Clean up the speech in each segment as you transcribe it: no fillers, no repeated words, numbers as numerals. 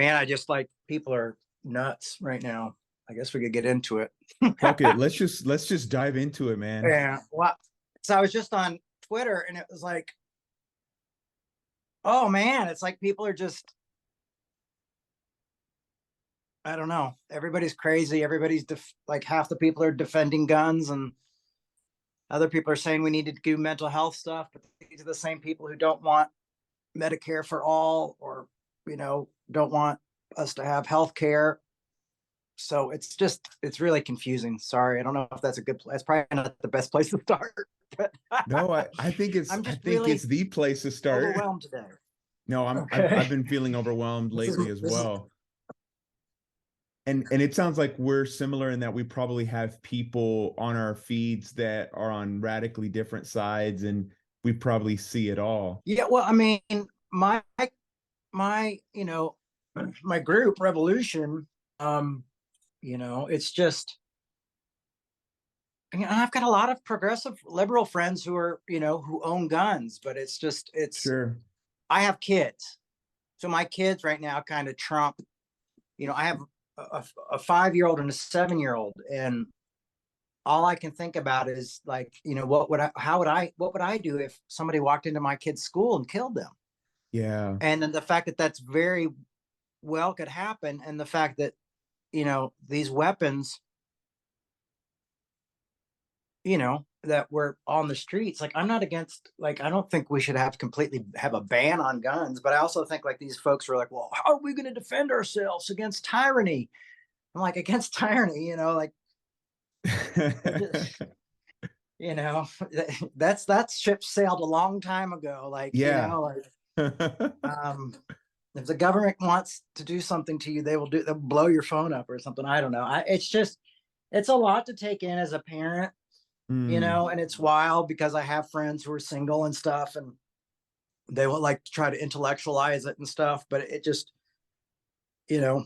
Man, I just like people are nuts right now. I guess we could get into it. Fuck it. Let's just dive into it, man. Yeah. Well, so I was just on Twitter and it was like, oh man, it's like people are just, I don't know. Everybody's crazy. Everybody's like half the people are defending guns and other people are saying we need to do mental health stuff. But these are the same people who don't want Medicare for all or, don't want us to have health care. So it's really confusing. Sorry. I don't know if that's a good place. It's probably not the best place to start. But No, I think it's I'm I just think really it's the place to start. overwhelmed today. No, I've Okay. been feeling overwhelmed This is lately as this is well. And it sounds like we're similar in that we probably have people on our feeds that are on radically different sides, and we probably see it all. yeah, well, I mean, my my, my group Revolution, um, it's just I've got a lot of progressive liberal friends who are, who own guns, but it's Sure. I have kids. So my kids right now kind of trump, I have a 5-year-old and a 7-year-old, and all I can think about is like, what would I do if somebody walked into my kid's school and killed them? Yeah. And then the fact that that's very well could happen, and the fact that, these weapons, that were on the streets. Like, I'm not against, like, I don't think we should completely have a ban on guns, but I also think like these folks were like, well, how are we going to defend ourselves against tyranny? I'm like, against tyranny, like, you know, that ship sailed a long time ago. Like, Yeah. um, if the government wants to do something to you, they'll blow your phone up or something. I don't know. It's a lot to take in as a parent, Mm, and it's wild because I have friends who are single and stuff, and they would like to try to intellectualize it and stuff. But it just, you know,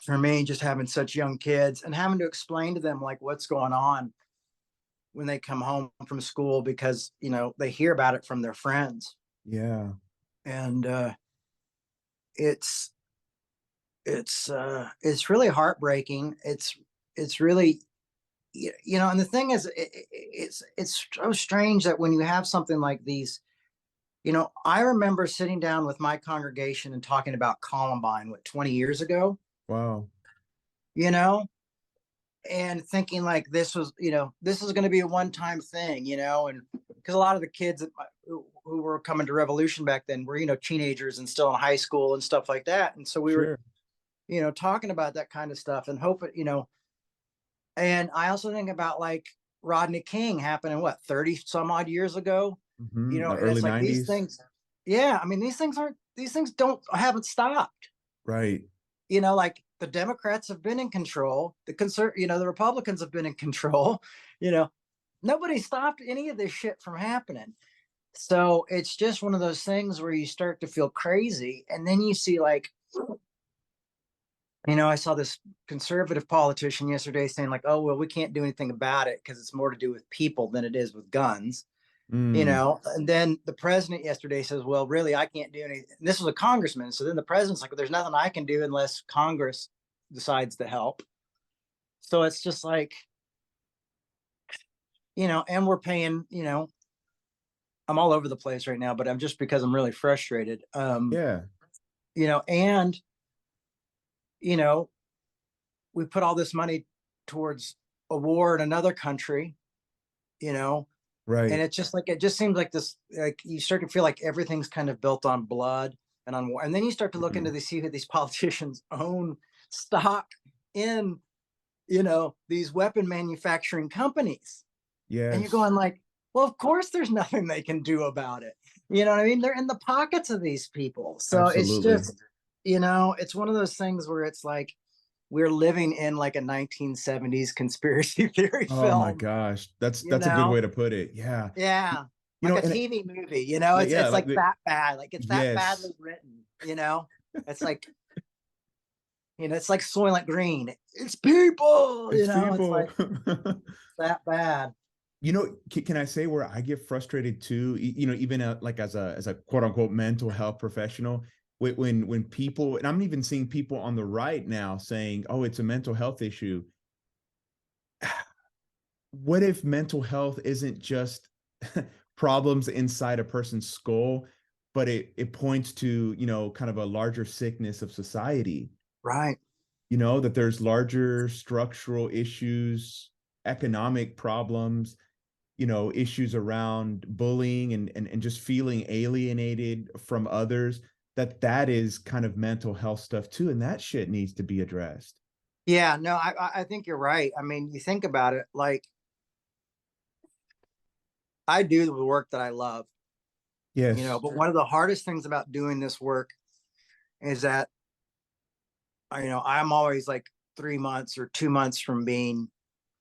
for me, just having such young kids and having to explain to them like what's going on when they come home from school, because, they hear about it from their friends. yeah. And it's it's really heartbreaking. It's really, and the thing is, it's so strange that when you have something like these, I remember sitting down with my congregation and talking about Columbine, 20 years ago, Wow. you know, and thinking like this is going to be a one-time thing, and because a lot of the kids who were coming to Revolution back then were, teenagers and still in high school and stuff like that. And so we were, Sure. talking about that kind of stuff and hope it, and I also think about like Rodney King happening, 30 some odd years ago, The and early it's like these 90s. things, yeah, I mean, these things haven't stopped. Right. Like the Democrats have been in control, the Republicans have been in control, you know, nobody stopped any of this shit from happening. So it's just one of those things where you start to feel crazy. And then you see like, I saw this conservative politician yesterday saying like, oh, well, we can't do anything about it because it's more to do with people than it is with guns. Mm, And then the president yesterday says, well, really, I can't do anything. And this was a congressman. So then the president's like, well, there's nothing I can do unless Congress decides to help. So it's just like, and we're paying, I'm all over the place right now, but I'm just because I'm really frustrated. yeah. And, you know, we put all this money towards a war in another country, you know, and Right. it's just like, it just seems like this, like you start to feel like everything's kind of built on blood and on war. And then you start to look into Mhm. see who these politicians own stock in, these weapon manufacturing companies. And you're Yes. going like, well, of course there's nothing they can do about it. You know what I mean? They're in the pockets of these people. So it's Absolutely. just, it's one of those things where it's like we're living in like a 1970s conspiracy theory Oh my film, gosh. That's you that's a good know? way to put it. Yeah. Yeah. You Like know, a and TV movie, like, yeah, it's like like that bad. Like it's that yes. badly written. It's like, it's like Soylent Green. It's people, It's it's people. like that bad. Can I say where I get frustrated too? Even like as a quote unquote mental health professional, when people, and I'm even seeing people on the right now saying, oh, it's a mental health issue. What if mental health isn't just problems inside a person's skull, but it points to, kind of a larger sickness of society, Right. that there's larger structural issues, economic problems, issues around bullying and just feeling alienated from others, that is kind of mental health stuff too. And that shit needs to be addressed. Yeah, no, I think you're right. I mean, you think about it, like I do the work that I love, Yes. but one of the hardest things about doing this work is that, I'm always like 3 months or 2 months from being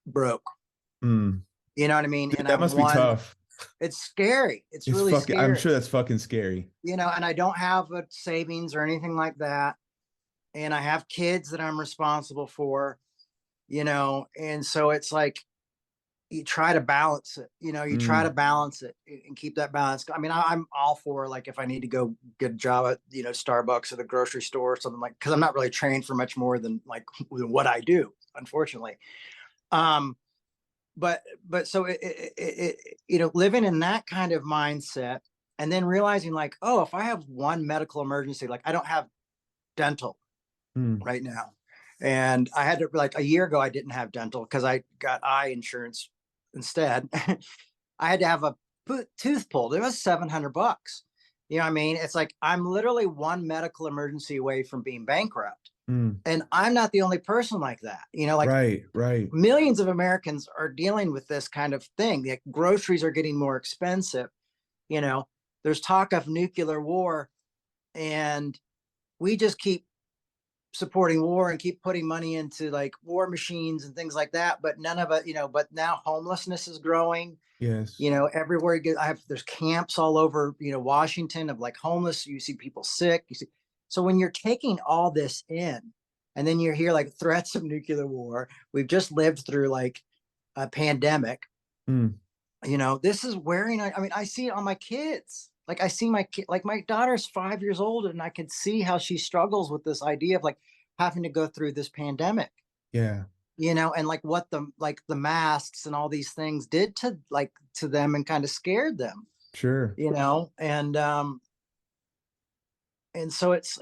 broke. Mm. You know what I mean? Dude, And that I'm must be one, tough. it's scary. It's It's really fucking, I'm scary, sure that's fucking scary. and I don't have a savings or anything like that. And I have kids that I'm responsible for, and so it's like, you try to balance it, you try to Mm. balance it and keep that balance. I mean, I'm all for, like, if I need to go get a job at, Starbucks or the grocery store or something, like, because I'm not really trained for much more than like what I do, unfortunately. Um, but so living in that kind of mindset, and then realizing, like, oh, if I have one medical emergency, like I don't have dental Mm. right now. And I had to, like, a year ago, I didn't have dental because I got eye insurance instead. I had to have a tooth pulled. It was $700. You know what I mean? It's like I'm literally one medical emergency away from being bankrupt. Mm. And I'm not the only person like that. Like Right, right. millions of Americans are dealing with this kind of thing. Like groceries are getting more expensive. You know, there's talk of nuclear war, and we just keep supporting war and keep putting money into like war machines and things like that, but none of it, but now homelessness is growing, Yes. everywhere you get. There's camps all over, Washington, of like homeless. You see people sick, so when you're taking all this in, and then you hear like threats of nuclear war. We've just lived through like a pandemic. Mm. This is wearing, I mean, I see it on my kids. Like I see my kid, like my daughter's 5 years old, and I can see how she struggles with this idea of like having to go through this pandemic, Yeah. and like what the masks and all these things did to them and kind of scared them, Sure. and so it's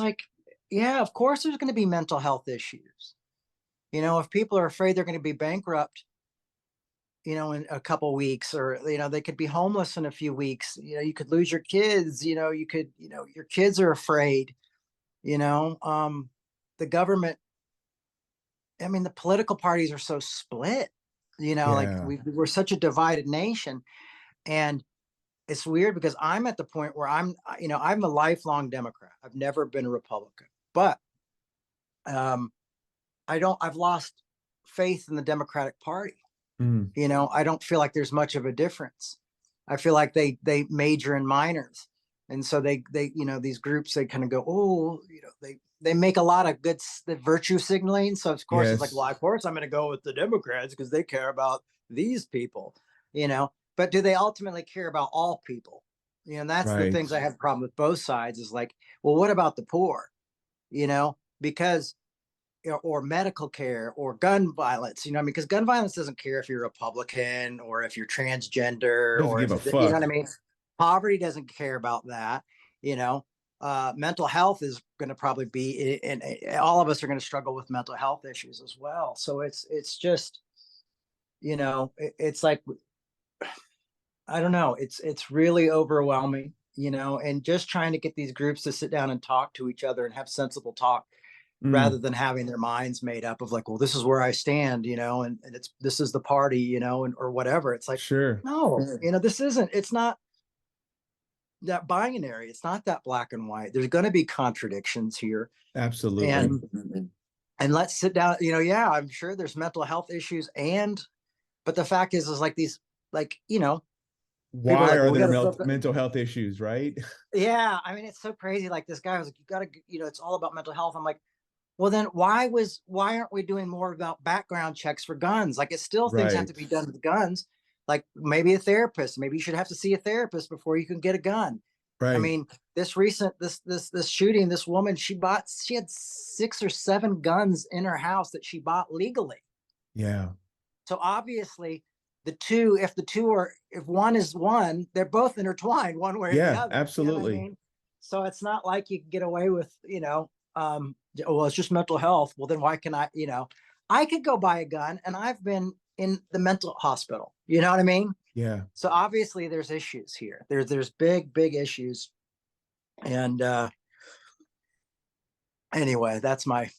like, yeah, of course there's going to be mental health issues. If people are afraid they're going to be bankrupt, in a couple weeks, or, they could be homeless in a few weeks. You could lose your kids, you could, your kids are afraid, the government, I mean, the political parties are so split, like Yeah. we're such a divided nation. And it's weird because I'm at the point where I'm a lifelong Democrat. I've never been a Republican, but, um, I've lost faith in the Democratic Party. Mm. I don't feel like there's much of a difference. I feel like they major in minors. And so they these groups, they kind of go, oh, they make a lot of good virtue signaling. So of course it's like, Yes. well, of course I'm going to go with the Democrats because they care about these people, but do they ultimately care about all people? And that's the Right. things I have a problem with both sides, is like, well, what about the poor? Because, or medical care, or gun violence, because gun violence doesn't care if you're Republican or if you're transgender, Doesn't or give if a you know what I fuck. mean. Poverty doesn't care about that. you know Mental health is going to probably be, and all of us are going to struggle with mental health issues as well. So it's just, it's like, I don't know, it's really overwhelming, and just trying to get these groups to sit down and talk to each other and have sensible talk, rather Mm. than having their minds made up of like, well, this is where I stand, and this is the party, or whatever. It's like, Sure. no, it's not that binary. It's not that black and white. There's going to be contradictions here. Absolutely. And and let's sit down. Yeah, I'm sure there's mental health issues, but the fact is like these, like, people are Why like, are well, we there got to, mental health issues, right? yeah, I mean, it's so crazy. Like this guy was like, you got to, it's all about mental health. I'm like, well, then why aren't we doing more about background checks for guns? Like, it's still things have to Right. be done with guns. Like maybe a therapist, maybe you should have to see a therapist before you can get a gun. I Right. mean, this recent, this shooting, this woman, she had 6 or 7 guns in her house that she bought legally. Yeah. So obviously if one is one, they're both intertwined one way or the Yeah, other. You know what I absolutely. mean? So it's not like you can get away with, well, it's just mental health. Well, then why can I could go buy a gun, and I've been in the mental hospital. You know what I mean? Yeah. So obviously there's issues here. There's big issues. And anyway, that's my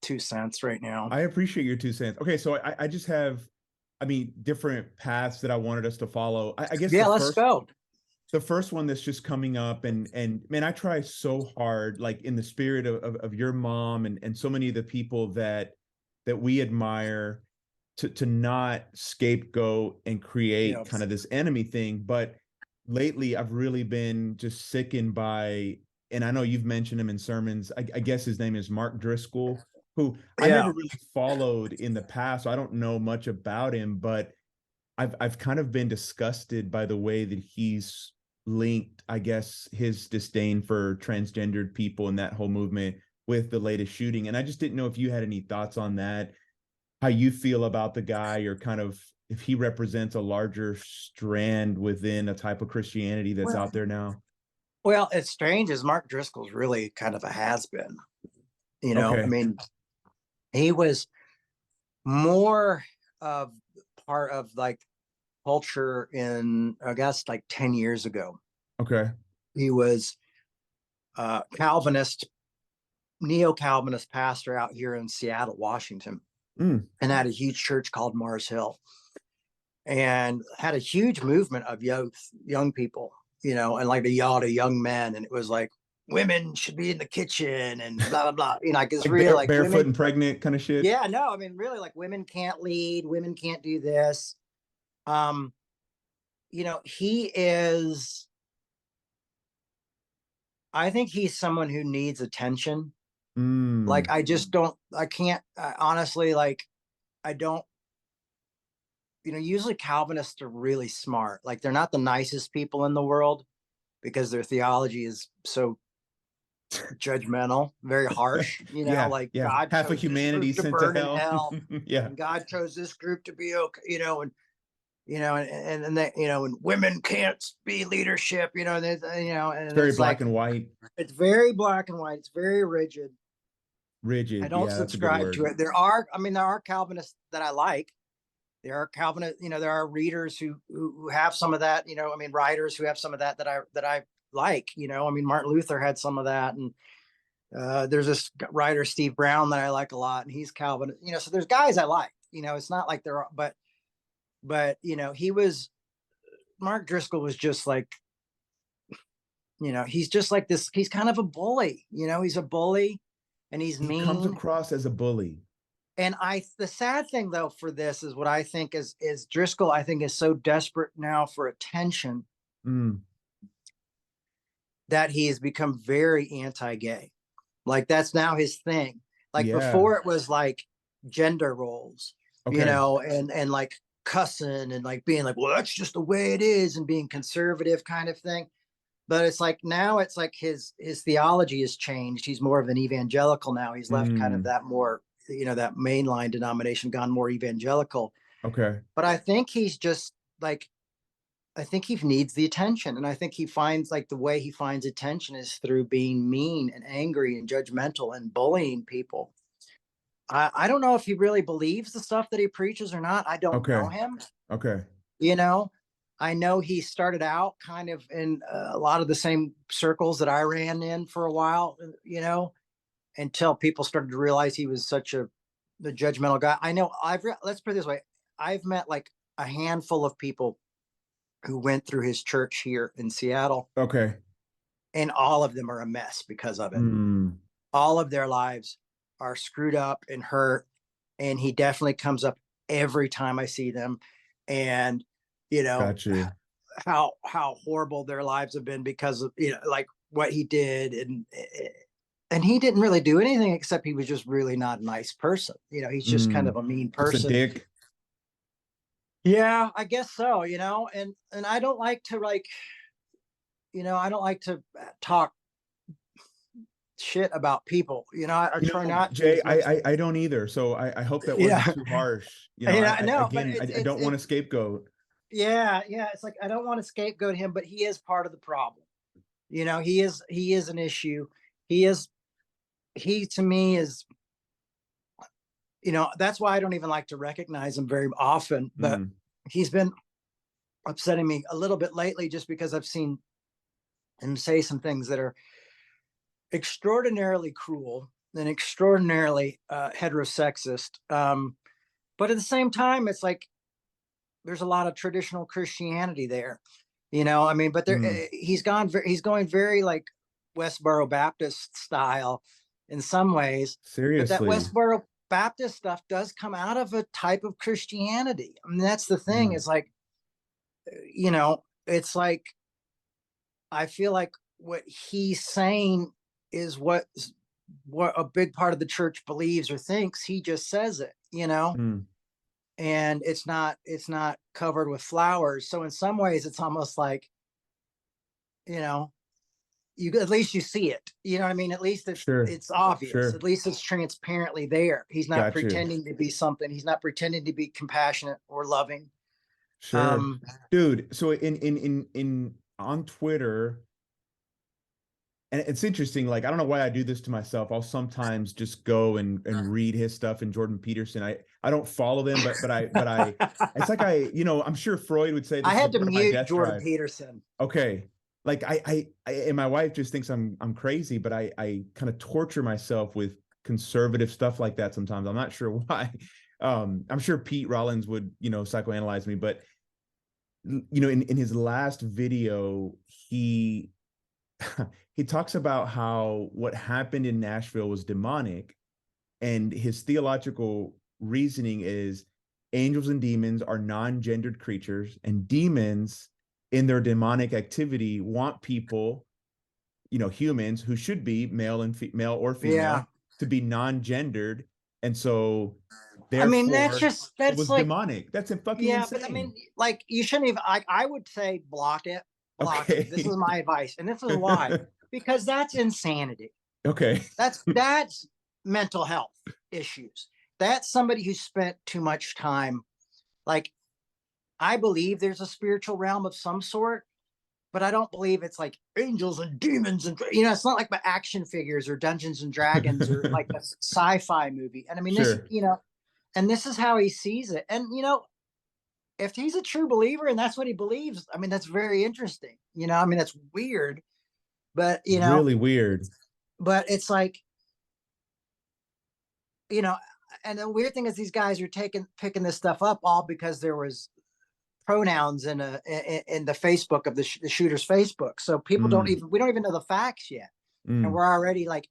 2 cents right now. I appreciate your 2 cents. Okay, so I just have, I mean, different paths that I wanted us to follow. I guess Yeah, let's go. the first one that's just coming up, and man, I try so hard, like in the spirit of your mom and so many of the people that we admire, to not scapegoat and create Yeah. kind of this enemy thing. But lately I've really been just sickened by, and I know you've mentioned him in sermons, I guess his name is Mark Driscoll, who I Yeah. never really followed in the past, so I don't know much about him, but I've kind of been disgusted by the way that he's linked, I guess, his disdain for transgendered people and that whole movement with the latest shooting. And I just didn't know if you had any thoughts on that, how you feel about the guy, or kind of if he represents a larger strand within a type of Christianity that's Well, out there now. well, it's strange as Mark Driscoll's really kind of a has-been. I Okay. mean, he was more of part of like culture in, I guess, like 10 years ago. Okay. He was Calvinist, neo-Calvinist pastor out here in Seattle, Washington, Mm, and had a huge church called Mars Hill, and had a huge movement of young people, and like a lot of young men, and it was like women should be in the kitchen and blah blah blah. Like it's like really like barefoot women. and pregnant kind of shit. Yeah, no, I mean really like women can't lead, women can't do this. Um, he is. I think he's someone who needs attention. Like Mm, I just don't. I can't honestly like. I don't. Usually Calvinists are really smart. Like they're not the nicest people in the world because their theology is so judgmental, very harsh. yeah, Like yeah. God Half of chose this humanity group to sent to burn in hell. hell, Yeah. and God chose this group to be okay. And they, and women can't be leadership. And It's and very it's black like and white. it's very black and white. It's very rigid. I Rigid. don't Yeah, that's a good subscribe to word. it. There are Calvinists that I like. There are Calvinist, there are readers who have some of that. Writers who have some of that I like. Martin Luther had some of that, and there's this writer Steve Brown that I like a lot, and he's Calvinist. So there's guys I like. It's not like they're, but he was Mark Driscoll was just like, he's just like this. He's kind of a bully. He's a bully, and he's He comes mean. across as a bully. And the sad thing though for this is what I think is Driscoll, I think, is so desperate now for attention Mm, that he has become very anti-gay. Like that's now his thing. Like yeah. before it was like gender roles, Okay. and like cussing and like being like, well, that's just the way it is, and being conservative kind of thing. But it's like now it's like his theology has changed. He's more of an evangelical now. He's left kind of Mm, that more, that mainline denomination, gone more evangelical. okay. But I think he's just like, I think he needs the attention. And I think he finds like the way he finds attention is through being mean and angry and judgmental and bullying people. I don't know if he really believes the stuff that he preaches or not. I don't know Okay. him. Okay. You know, I know he started out kind of in a lot of the same circles that I ran in for a while, until people started to realize he was such the judgmental guy. I know let's put it this way. I've met like a handful of people who went through his church here in Seattle, Okay. and all of them are a mess because of it. Mm, All of their lives are screwed up and hurt. And he definitely comes up every time I see them. And, you know, got you. how horrible their lives have been because of, like what he did. And he didn't really do anything except he was just really not a nice person. He's just kind Mm, of a mean just a person. dick. Yeah, I guess so, and I don't like to like I don't like to talk shit about people. I try not to Jay, as much. I don't either. So I hope that Yeah. wasn't too harsh. Yeah, no, but I don't want to scapegoat. yeah, yeah. It's like, I don't want to scapegoat him, but he is part of the problem. He is an issue. He to me is, that's why I don't even like to recognize him very often, but Mm, he's been upsetting me a little bit lately just because I've seen him say some things that are extraordinarily cruel and extraordinarily heterosexist. But at the same time, it's like there's a lot of traditional Christianity there, I mean, but mm. he's going very like Westboro Baptist style in some ways, but that Seriously. Westboro Baptist stuff does come out of a type of Christianity. I mean, that's the thing. Mm, It's like, it's like, I feel like what he's saying is what a big part of the church believes or thinks. He just says it. mm. And it's not covered with flowers. So in some ways it's almost like, you know, at least you see it. You know what I mean? At least it's Sure. it's obvious. Sure. At least it's transparently there. He's not Got you. pretending to be something. He's not pretending to be compassionate or loving. Sure. Um, Dude, so in on Twitter, and it's interesting, like I don't know why I do this to myself. I'll sometimes just go and read his stuff and Jordan Peterson. I don't follow them, but I it's like I'm sure Freud would say I this is a had to part of my mute death Jordan drive. Peterson. Okay. Like and my wife just thinks I'm crazy, but I kind of torture myself with conservative stuff like that sometimes. I'm not sure why. I'm sure Pete Rollins would, psychoanalyze me, but in his last video, he he talks about how what happened in Nashville was demonic, and his theological reasoning is angels and demons are non-gendered creatures, and demons in their demonic activity want people, humans who should be male or Yeah. female, to be non-gendered, and so I mean, therefore it that's was like, demonic. That's fucking yeah, but I mean, insane. like, you shouldn't even, I would say block it, block it. This is Okay. my advice. And this is why, because that's insanity. Okay. That's mental health issues. That's somebody who spent too much time. Like, I believe there's a spiritual realm of some sort, but I don't believe it's like angels and demons and it's not like my action figures or Dungeons and Dragons or like a sci-fi movie. And I mean this, Sure. and this is how he sees it. And if he's a true believer and that's what he believes, I mean that's very interesting. I mean that's weird, but Really weird. it's like, you know, and the weird thing is these guys are picking this stuff up all because there was pronouns in the Facebook of the shooter's Facebook. So Mm, we don't even know the facts yet. And mm. we're already like,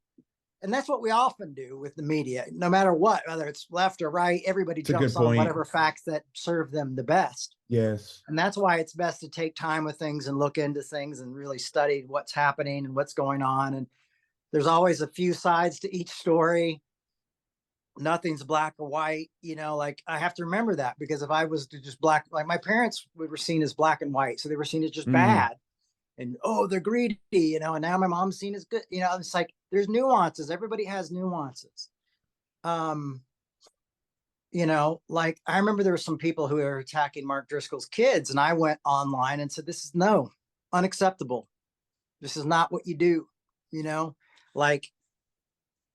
and that's what we often do with the media, no matter what, whether it's left or right, everybody It's a good jumps on point. whatever facts that serve them the best. Yes. And that's why it's best to take time with things and look into things and really study what's happening and what's going on. And there's always a few sides to each story. Nothing's black or white, like I have to remember that, because if I was to just black, like my parents were seen as black and white. So they were seen as just Mm. bad and, oh, they're greedy, and now my mom's seen as good. It's like there's nuances. Everybody has nuances. Um, like I remember there were some people who were attacking Mark Driscoll's kids, and I went online and said, this is unacceptable. This is not what you do, like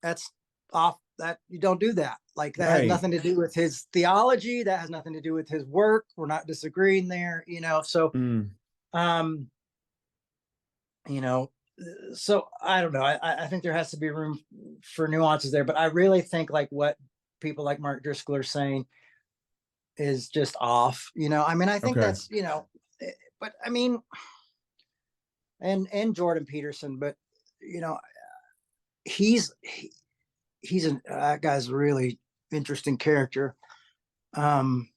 that's off, that you don't do that. Like that has Right. nothing to do with his theology. That has nothing to do with his work. We're not disagreeing there, So, Mm. um, you know, so I don't know. I think there has to be room for nuances there, but I really think like what people like Mark Driscoll are saying is just off. I mean, I think Okay. that's but I mean, and Jordan Peterson, but you know, he's he's that guy's a really interesting character. Um,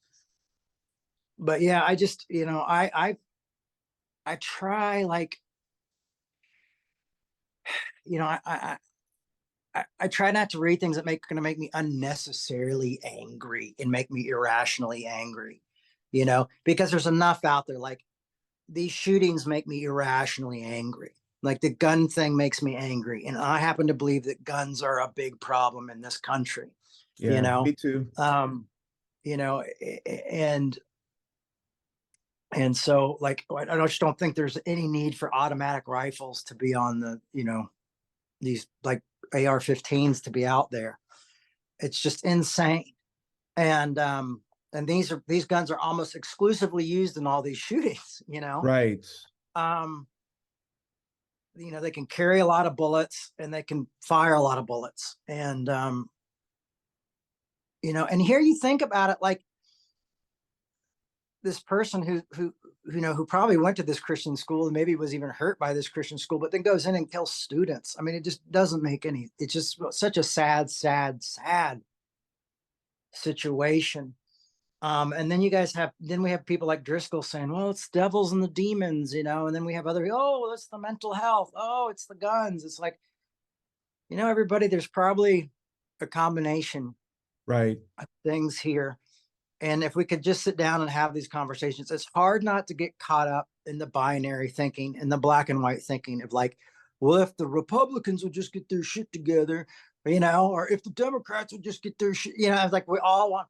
but yeah, I just I try like I try not to read things that going to make me unnecessarily angry and make me irrationally angry, because there's enough out there. Like these shootings make me irrationally angry. Like the gun thing makes me angry. And I happen to believe that guns are a big problem in this country, you Yeah, know? me too. Um, you know, and so like, I just don't think there's any need for automatic rifles to be on the, these like AR-15s to be out there. It's just insane. And these guns are almost exclusively used in all these shootings, Right. um they can carry a lot of bullets and they can fire a lot of bullets. And here you think about it, like this person who probably went to this Christian school and maybe was even hurt by this Christian school, but then goes in and kills students. I mean, it just doesn't make any, it's just such a sad, sad, sad situation. And then we have people like Driscoll saying, well, it's devils and the demons, and then we have other, oh, it's the mental health. Oh, it's the guns. It's like, everybody, there's probably a combination Right. of things here. And if we could just sit down and have these conversations, it's hard not to get caught up in the binary thinking and the black and white thinking of like, well, if the Republicans would just get their shit together, or if the Democrats would just get their shit, it's like we all want,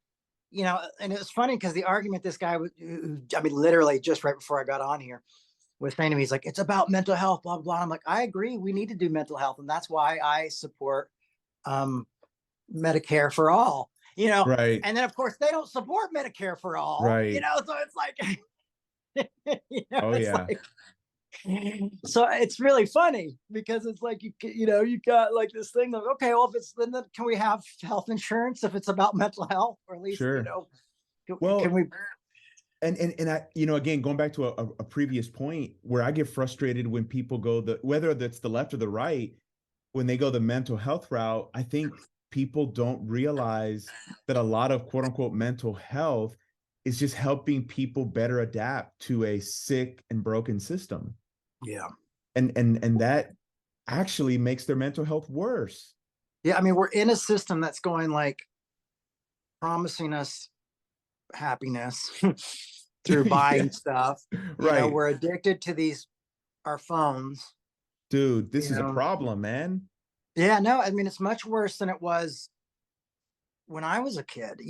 and it was funny because the argument this guy was, I mean, literally just right before I got on here, was saying to me, he's like, it's about mental health, blah, blah, blah. I'm like, I agree. We need to do mental health. And that's why I support Medicare for all, Right. and then of course they don't support Medicare for all, Right. so it's like, Oh it's yeah. like, so it's really funny because it's like, you got like this thing of, okay, well, if it's, then can we have health insurance if it's about mental health, or at least, Sure. can Well, we, and I, again, going back to a previous point where I get frustrated when people go whether that's the left or the right, when they go the mental health route, I think people don't realize that a lot of quote unquote mental health is just helping people better adapt to a sick and broken system. yeah. And that actually makes their mental health worse. Yeah. I mean, we're in a system that's going like promising us happiness through Yeah. buying stuff. Right. We're addicted to our phones. Dude, this you is a know problem, man. yeah, no, I mean, it's much worse than it was when I was a kid,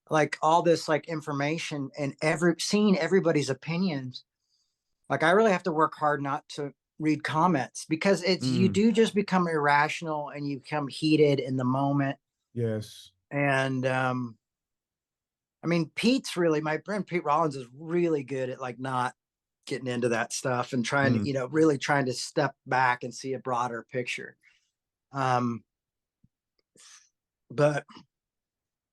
like all this like information and seeing everybody's opinions. Like I really have to work hard not to read comments because you Mm, do just become irrational and you become heated in the moment. yes. And I mean, my friend Pete Rollins is really good at like not getting into that stuff and trying to, Mm, really trying to step back and see a broader picture. Um, but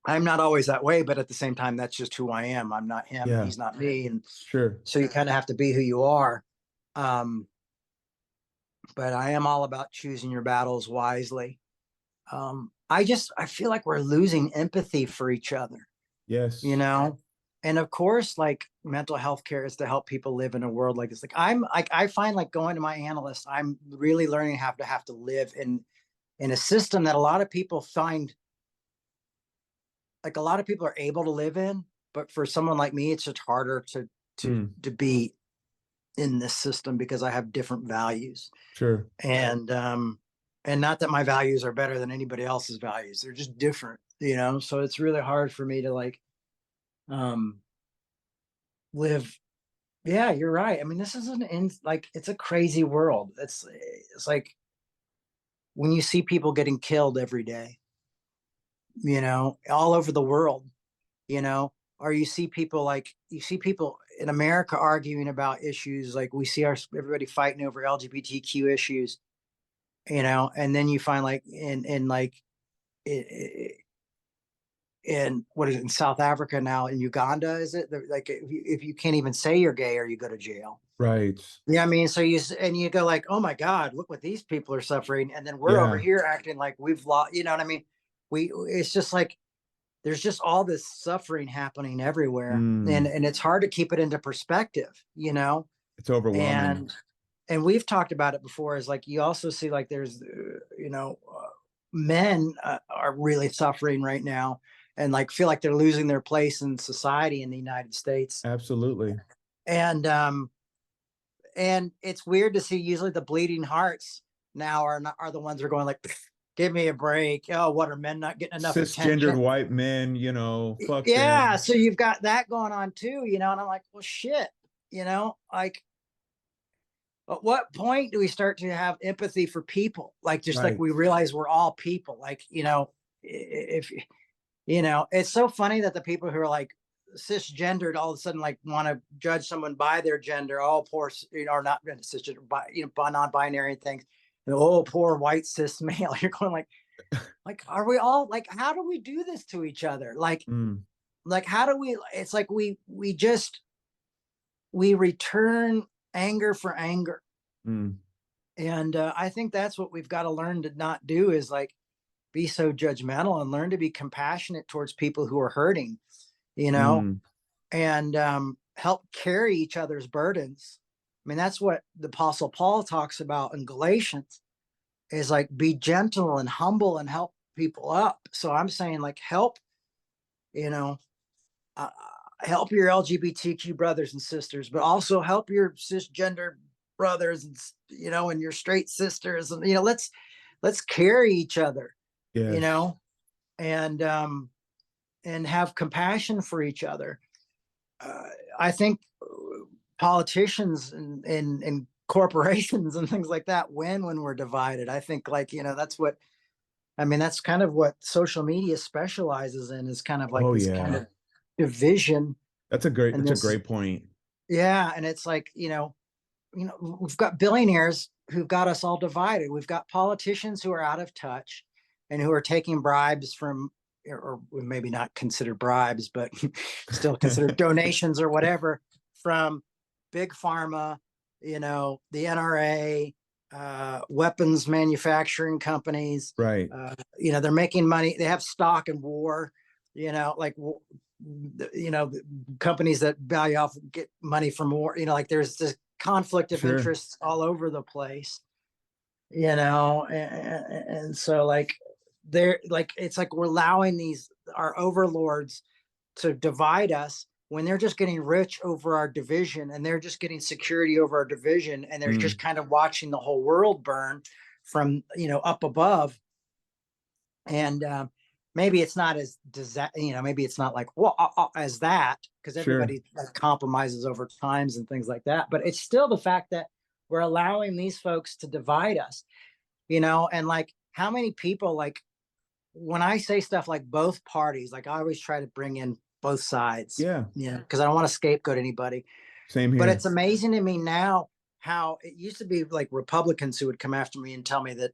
I'm not always that way, but at the same time, that's just who I am. I'm not him and yeah, he's not me. And sure. so you kind of have to be who you are. Um, but I am all about choosing your battles wisely. I feel like we're losing empathy for each other, you Yes. know? And of course, like mental health care is to help people live in a world like this. Like I find like going to my analyst, I'm really learning how to have to live in a system that a lot of people find, like a lot of people are able to live in, but for someone like me, it's just harder Mm, to be in this system because I have different values. sure. And not that my values are better than anybody else's values. They're just different, so it's really hard for me to like um live. Yeah, you're right. I mean, this isn't in like, it's a crazy world. It's like when you see people getting killed every day, all over the world, or you see people in America arguing about issues like we see everybody fighting over LGBTQ issues, and then you find like in like in what is it, in South Africa now, in Uganda, is it like if you can't even say you're gay or you go to jail. Right. Yeah, I mean, so you go like, oh my God, look what these people are suffering, and then we're over Yeah. here acting like we've lost. You know what I mean? It's just like there's just all this suffering happening everywhere, and Mm, it's hard to keep it into perspective, it's overwhelming. and we've talked about it before. Is like you also see like there's men are really suffering right now and like feel like they're losing their place in society in the United States. Absolutely. And it's weird to see usually the bleeding hearts now are the ones who are going like, give me a break. Oh, what are men not getting enough Cisgendered attention? white men, fuck Yeah. them. So you've got that going on too, and I'm like, well, shit, like at what point do we start to have empathy for people? Like, just like Right. we realize we're all people. Like, if it's so funny that the people who are like cisgendered all of a sudden like want to judge someone by their gender. Oh, poor, or not cisgender, by non-binary things. Oh, poor white cis male. You're going like, are we all like? How do we do this to each other? Mm, Like how do we? It's like we return anger for anger. mm, And I think that's what we've got to learn to not do, is like be so judgmental and learn to be compassionate towards people who are hurting, you know, mm. and help carry each other's burdens. I mean, that's what the Apostle Paul talks about in Galatians, is like be gentle and humble and help people up. So I'm saying like you know, uh, help your LGBTQ brothers and sisters, but also help your cisgender brothers and and your straight sisters, and let's carry each other, you Yes. know, and have compassion for each other. Uh, I think politicians and corporations and things like that win when we're divided. I think like that's what I mean. That's kind of what social media specializes in, is kind of like Oh this kind yeah. of division and That's a this. great point. Yeah, and it's like we've got billionaires who've got us all divided. We've got politicians who are out of touch and who are taking bribes from, or maybe not considered bribes, but still considered donations or whatever, from big pharma, the NRA, weapons manufacturing companies. Right. They're making money. They have stock in war. Like companies that value off get money from war. Like there's this conflict of Sure. interests all over the place, and so like they're like, it's like we're allowing our overlords to divide us when they're just getting rich over our division, and they're just getting security over our division, and they're just Mm, kind of watching the whole world burn from up above. And maybe it's not as maybe it's not like as that, because sure. everybody compromises over times and things like that, but it's still the fact that we're allowing these folks to divide us, and like how many people, like when I say stuff like both parties, like I always try to bring in both sides, Yeah. because I don't want to scapegoat anybody. Same But it's here. amazing to me now how it used to be like Republicans who would come after me and tell me that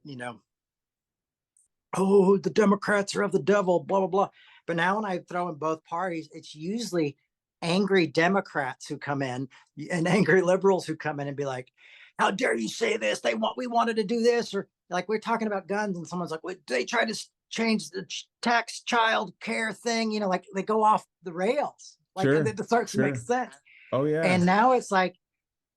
oh, the Democrats are of the devil, blah, blah, blah. But now when I throw in both parties, it's usually angry Democrats who come in and angry liberals who come in and be like, how dare you say this? We wanted to do this. Or like we're talking about guns and someone's like, well, they tried to change the tax child care thing, like they go off the rails. Like Sure. it starts to make Sure. sense. Oh yeah. And now it's like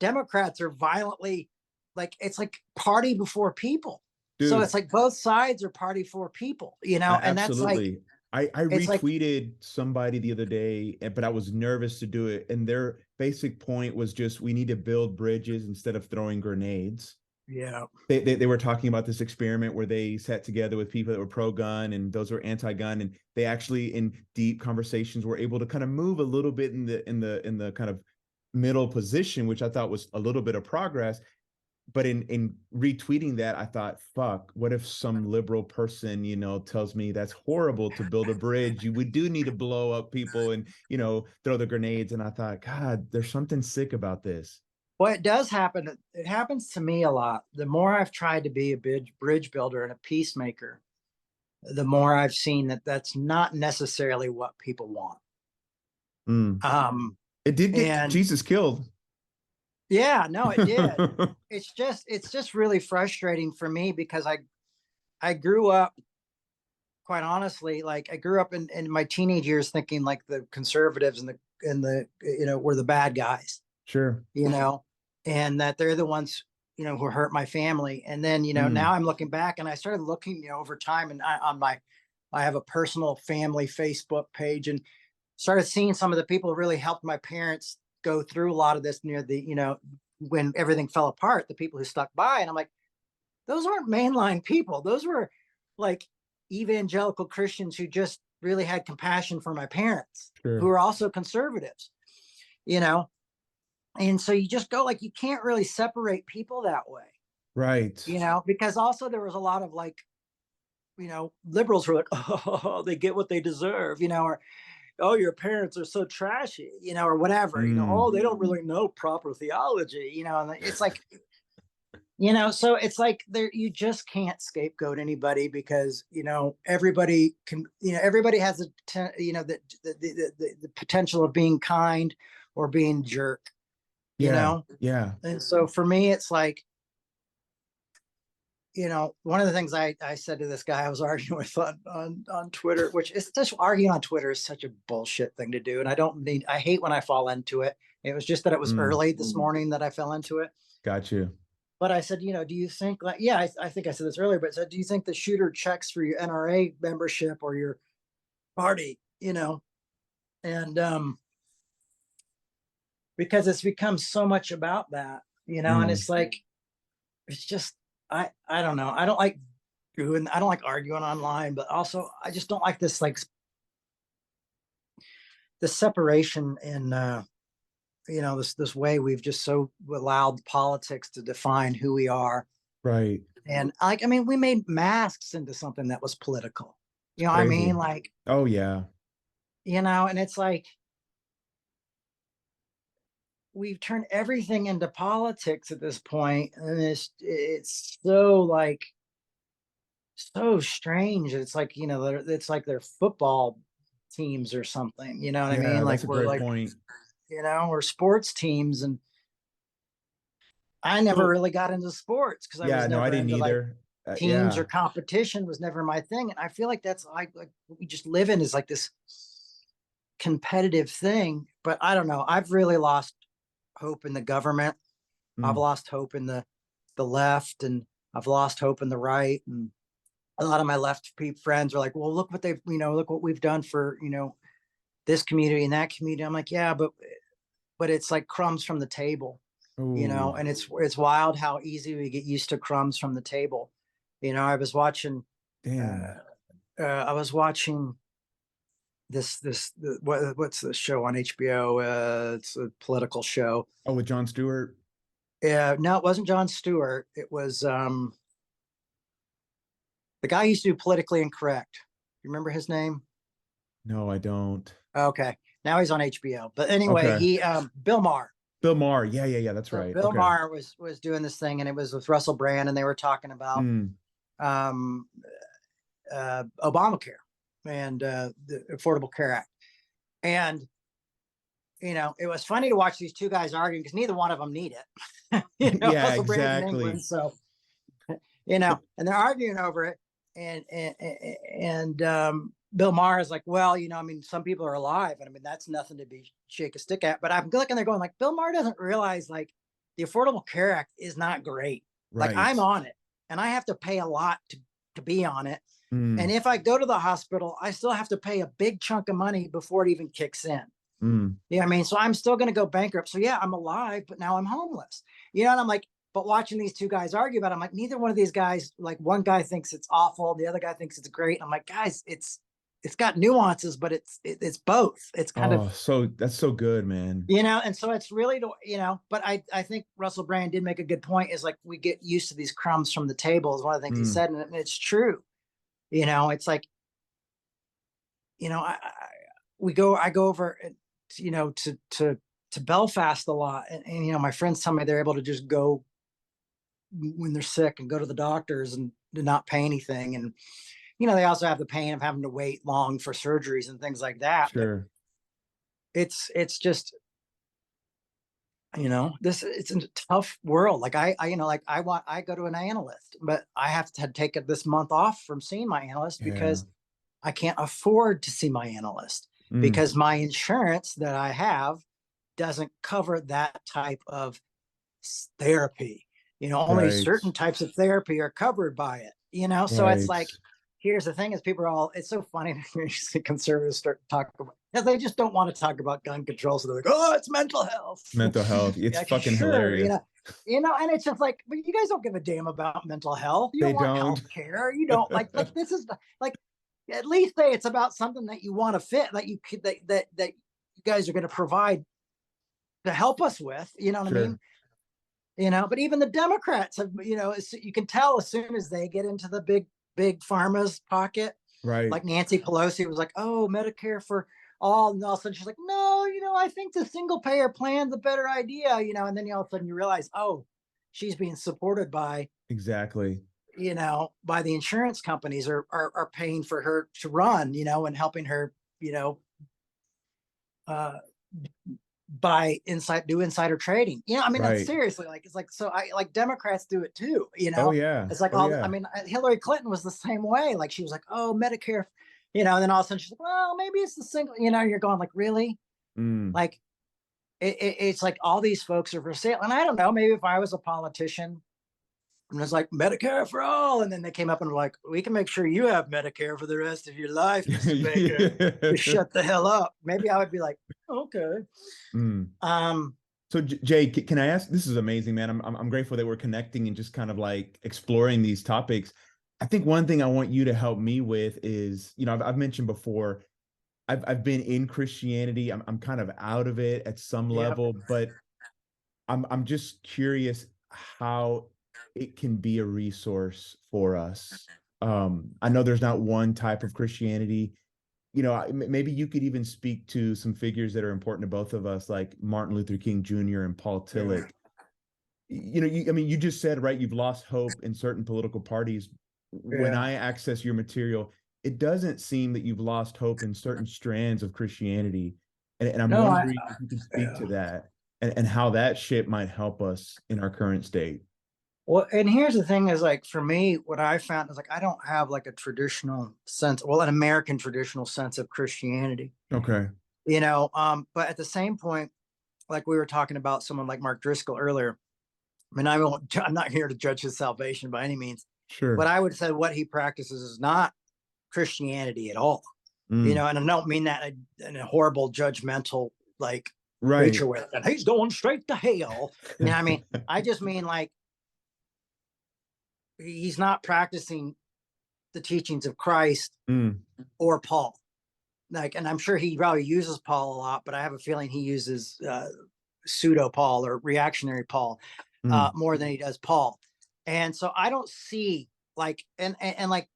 Democrats are violently, like it's like party before people. So Dude, it's like both sides are party for people, and that's like absolutely. I it's like retweeted somebody the other day, but I was nervous to do it. And their basic point was just we need to build bridges instead of throwing grenades. yeah, They were talking about this experiment where they sat together with people that were pro-gun and those were anti-gun, and they actually in deep conversations were able to kind of move a little bit in the kind of middle position, which I thought was a little bit of progress. But in retweeting that, I thought, fuck, what if some liberal person, tells me that's horrible to build a bridge? We do need to blow up people and, throw the grenades. And I thought, God, there's something sick about this. well, it does happen. It happens to me a lot. The more I've tried to be a bridge builder and a peacemaker, the more I've seen that that's not necessarily what people want. Mm. Um, It did get and Jesus killed. yeah, no, it did. It's just really frustrating for me because I grew up, quite honestly, like I grew up in my teenage years thinking like the conservatives and the were the bad guys, Sure. you know, and that they're the ones who hurt my family. And then now Mm. I'm looking back, and I started looking over time, and I have a personal family Facebook page, and started seeing some of the people who really helped my parents go through a lot of this near the, when everything fell apart, the people who stuck by. And I'm like, those aren't mainline people. Those were like evangelical Christians who just really had compassion for my parents, who Sure. are also conservatives, and so you just go, like, you can't really separate people that way, Right. because also there was a lot of like, liberals who are like, oh, they get what they deserve, or, oh, your parents are so trashy, or whatever, Mm. oh, they don't really know proper theology, and it's like, so it's like there, you just can't scapegoat anybody, because, everybody can, everybody has the potential of being kind or being jerk, Yeah. Yeah. and so for me, it's like, one of the things I said to this guy I was arguing with on Twitter, which is just, arguing on Twitter is such a bullshit thing to do. And I hate when I fall into it. It was just that it was early this morning that I fell into it. Got you. But I said, do you think, like, yeah, I think I said this earlier, but I said, do you think the shooter checks for your NRA membership or your party, and because it's become so much about that, and it's like, it's just, I don't know. I don't like arguing online, but also I just don't like this, like, the separation in, this way we've just so allowed politics to define who we are. Right. And like, I mean, we made masks into something that was political. You know what I Crazy. mean? Like, Oh yeah. and it's like, we've turned everything into politics at this point, and it's so, like, so strange. It's like, it's like they're football teams or something, you know what I Yeah, mean? Like, that's a we're great like, point. we're sports teams. And I never So really got into sports because I yeah, was no, I never didn't into, like, either. teams, or Yeah. competition was never my thing. And I feel like that's like what we just live in, is like this competitive thing. But I don't know. I've really lost hope in the government. I've Mm. lost hope in the left, and I've lost hope in the right. And a lot of my left friends are like, well, look what look what we've done for, this community and that community. I'm like, yeah, but it's like crumbs from the table, Ooh, and it's wild how easy we get used to crumbs from the table. I was watching, damn. I was watching what's the show on HBO? It's a political show. Oh, with Jon Stewart? Yeah, no, it wasn't Jon Stewart. It was the guy who used to do Politically Incorrect. You remember his name? No, I don't. Okay, now he's on HBO. But anyway, Okay. he Bill Maher. Bill Maher. Yeah, yeah, yeah. That's So right. Bill Okay. Maher was doing this thing, and it was with Russell Brand, and they were talking about Mm. um, Obamacare and the Affordable Care Act. And it was funny to watch these two guys arguing, because neither one of them need it. Yeah, Russell Brand's in England, exactly. so and they're arguing over it, and Bill Maher is like, well, I mean, some people are alive, and I mean, that's nothing to be shake a stick at. But I'm looking there going, like, Bill Maher doesn't realize, like, the Affordable Care Act is not great. Like, I'm Right. on it, and I have to pay a lot to be on it. And Mm. if I go to the hospital, I still have to pay a big chunk of money before it even kicks in. Mm. I mean, so I'm still going to go bankrupt. So yeah, I'm alive, but now I'm homeless. And I'm like, but watching these two guys argue about it, I'm like, neither one of these guys, like, one guy thinks it's awful, the other guy thinks it's great. And I'm like, guys, it's got nuances, but it's both. It's kind of, Oh, so that's so good, man. and so it's really, but I think Russell Brand did make a good point, is like, we get used to these crumbs from the table, is one of the things he Mm. said. And it's true. It's like, I go over, to Belfast a lot. And my friends tell me they're able to just go when they're sick and go to the doctors and to not pay anything. And, they also have the pain of having to wait long for surgeries and things like that. But Sure. it's just, it's a tough world. Like I go to an analyst, but I have to take this month off from seeing my analyst, Yeah. because I can't afford to see my analyst, Mm. because my insurance that I have doesn't cover that type of therapy. Only Right. certain types of therapy are covered by it, so it's Right. like, here's the thing: is people are all. It's so funny when you see conservatives start talking about, because they just don't want to talk about gun control. So they're like, "Oh, it's mental health." Mental health. It's Like, fucking sure, hilarious. and it's just like, but you guys don't give a damn about mental health. You They don't want don't. health care. You don't like this is like, at least say it's about something that you want to fit, that you could, that you guys are going to provide to help us with. You know what I Sure. mean? But even the Democrats have, you can tell as soon as they get into the big pharma's pocket, Right. like Nancy Pelosi was like, "Oh, Medicare for all," and all of a sudden she's like, "No, I think the single payer plan's a better idea," and then all of a sudden you realize, oh, she's being supported by, Exactly. by the insurance companies are paying for her to run, and helping her, uh, do insider trading. I mean, that's Right. seriously, like, it's like, so I like Democrats do it too. Oh yeah. It's like Oh I yeah. mean, Hillary Clinton was the same way. Like, she was like, "Oh, Medicare," and then all of a sudden she's like, "Well, maybe it's the single," you're going like, really? Mm. Like, it's like all these folks are for sale. And I don't know, maybe if I was a politician and it was like, "Medicare for all," and then they came up and were like, "We can make sure you have Medicare for the rest of your life, Mr. Baker. Just shut the hell up." Maybe I would be like, "Okay." Mm. Um, So Jay, can I ask? This is amazing, man. I'm grateful that we're connecting and just kind of like exploring these topics. I think one thing I want you to help me with is, I've mentioned before, I've been in Christianity. I'm kind of out of it at some yeah. level, but I'm just curious how it can be a resource for us. I know there's not one type of Christianity. Maybe you could even speak to some figures that are important to both of us, like Martin Luther King Jr. and Paul Yeah. Tillich. I mean, you just said, right, you've lost hope in certain political parties. When Yeah. I access your material, it doesn't seem that you've lost hope in certain strands of Christianity. And I'm No, wondering if you could speak yeah. to that and how that shit might help us in our current state. Well, and here's the thing: is like, for me, what I found is like, I don't have like a traditional sense, well, an American traditional sense of Christianity, Okay. but at the same point, like we were talking about someone like Mark Driscoll earlier. I mean, I'm not here to judge his salvation by any means, but Sure. I would say what he practices is not Christianity at all. Mm. And I don't mean that in a horrible, judgmental, like, Right. preacher way, and he's going straight to hell. I mean, I just mean like, he's not practicing the teachings of Christ Mm. or Paul. Like, and I'm sure he probably uses Paul a lot, but I have a feeling he uses pseudo Paul or reactionary Paul Mm. more than he does Paul. And so I don't see like, and like,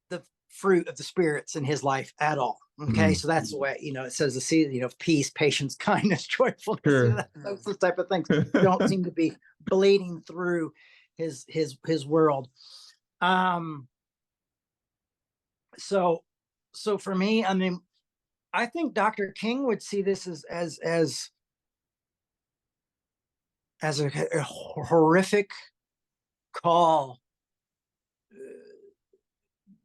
the fruit of the spirits in his life at all. Okay, Mm. so that's the way, it says the season, peace, patience, kindness, joyfulness. Sure. Those type of things don't seem to be bleeding through his world. Um, so for me, I mean, I think Dr. King would see this as a horrific call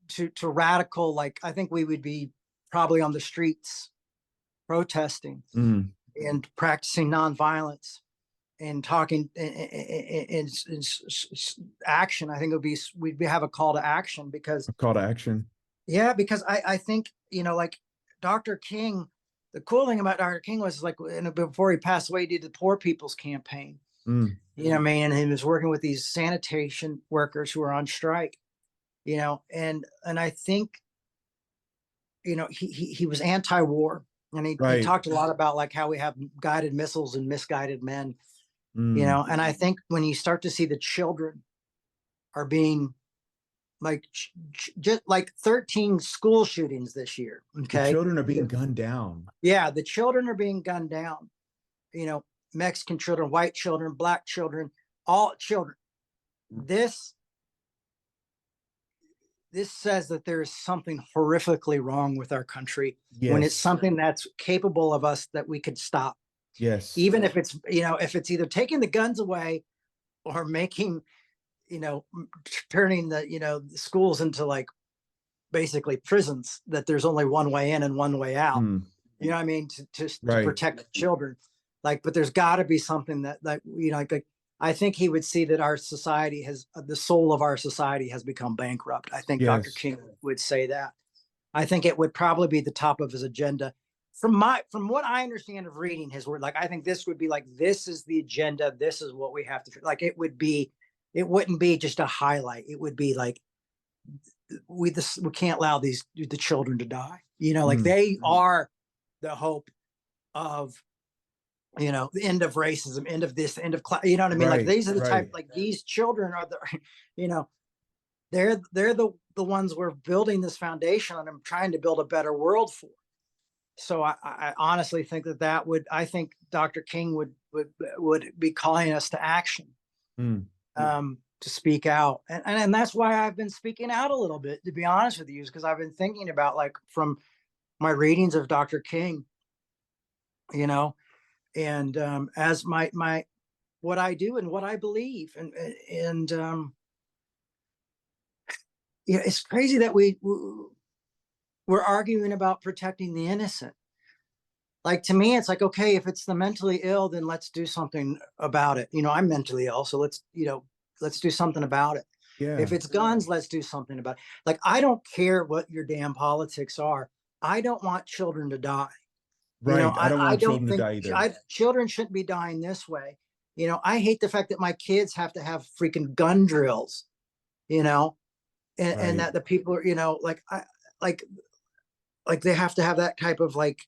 to radical. Like, I think we would be probably on the streets protesting Mm. and practicing nonviolence and talking in action. I think it would be, we'd have a call to action, because A call to action. yeah, because I think, like Dr. King, the cool thing about Dr. King was, like, before he passed away, he did the Poor People's Campaign. Mm. I mean, and he was working with these sanitation workers who are on strike. And I think, he was anti-war, and he Right. talked a lot about like how we have guided missiles and misguided men. Mm. And I think when you start to see the children are being, like, just like 13 school shootings this year. The Okay. children are being gunned down. Yeah, the children are being gunned down. You know, Mexican children, white children, black children, all children. This says that there is something horrifically wrong with our country, when it's Yes. something that's capable of us, that we could stop. Yes. Even if it's, if it's either taking the guns away or making, turning the schools into, like, basically prisons, that there's only one way in and one way out. Mm. You know what I mean? To Right. protect children. Like, but there's got to be something that, like, I think he would see that our society has, the soul of our society has become bankrupt. I think Dr. Yes. King would say that. I think it would probably be the top of his agenda. From what I understand of reading his word, like I think this would be like, this is the agenda. This is what we have to, like, it wouldn't be just a highlight. It would be like, we can't allow the children to die. Like they are the hope of, the end of racism, end of this, end of class. You know what I mean? Like these are the type, like these children are the, they're the ones we're building this foundation and I'm trying to build a better world for. So I honestly think I think Dr. King would be calling us to action, to speak out. And that's why I've been speaking out a little bit, to be honest with you, because I've been thinking about, like, from my readings of Dr. King, and as my what I do and what I believe, and it's crazy that we're arguing about protecting the innocent. Like, to me, it's like, okay, if it's the mentally ill, then let's do something about it. I'm mentally ill, so let's do something about it. Yeah. If it's guns, let's do something about it. Like, I don't care what your damn politics are. I don't want children to die. Right. I don't want children to die either. Children shouldn't be dying this way. I hate the fact that my kids have to have freaking gun drills, and that the people are, like they have to have that type of, like,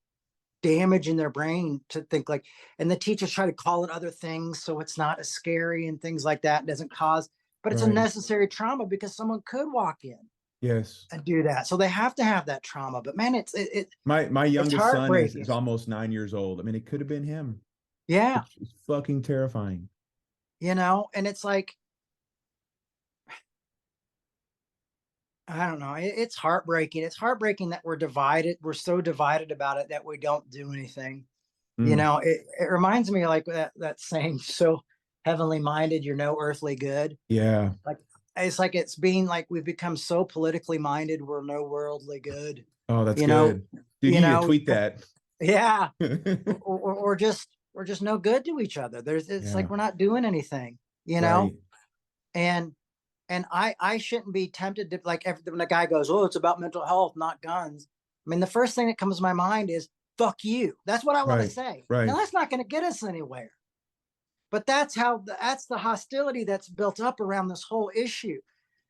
damage in their brain to think, like, and the teachers try to call it other things so it's not as scary and things like that. It doesn't cause, but it's a necessary trauma because someone could walk in. Yes. And do that. So they have to have that trauma. But man, my youngest son is almost 9 years old. I mean, it could have been him. Yeah. It's fucking terrifying. And it's like, I don't know. It's heartbreaking. It's heartbreaking that we're divided. We're so divided about it that we don't do anything. It reminds me of, like, that saying, so heavenly minded, you're no earthly good. Yeah. Like, it's like, it's being like, we've become so politically minded, we're no worldly good. Oh, that's good. Dude, you need to tweet that. Yeah. or just no good to each other. It's like, we're not doing anything, and I shouldn't be tempted to, like, when a guy goes, oh, it's about mental health, not guns. I mean, the first thing that comes to my mind is, fuck you. That's what I want to say. Right. Now, that's not going to get us anywhere. But that's the hostility that's built up around this whole issue,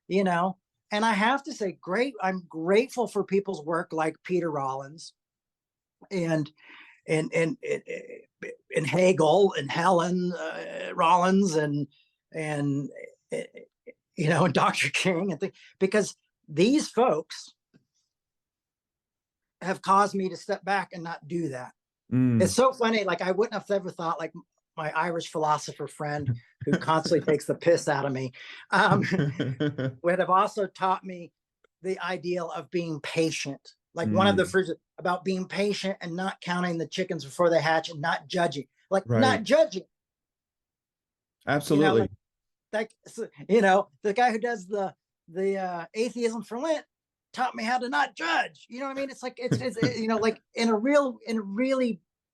and I have to say, I'm grateful for people's work like Peter Rollins and Hegel and Helen Rollins and Dr. King, and because these folks have caused me to step back and not do that. It's so funny. Like, I wouldn't have ever thought, like, my Irish philosopher friend who constantly takes the piss out of me, would have also taught me the ideal of being patient. Like, one of the first about being patient and not counting the chickens before they hatch and not judging, not judging. Absolutely. The guy who does the atheism for Lent taught me how to not judge. You know what I mean? It's like, it's like,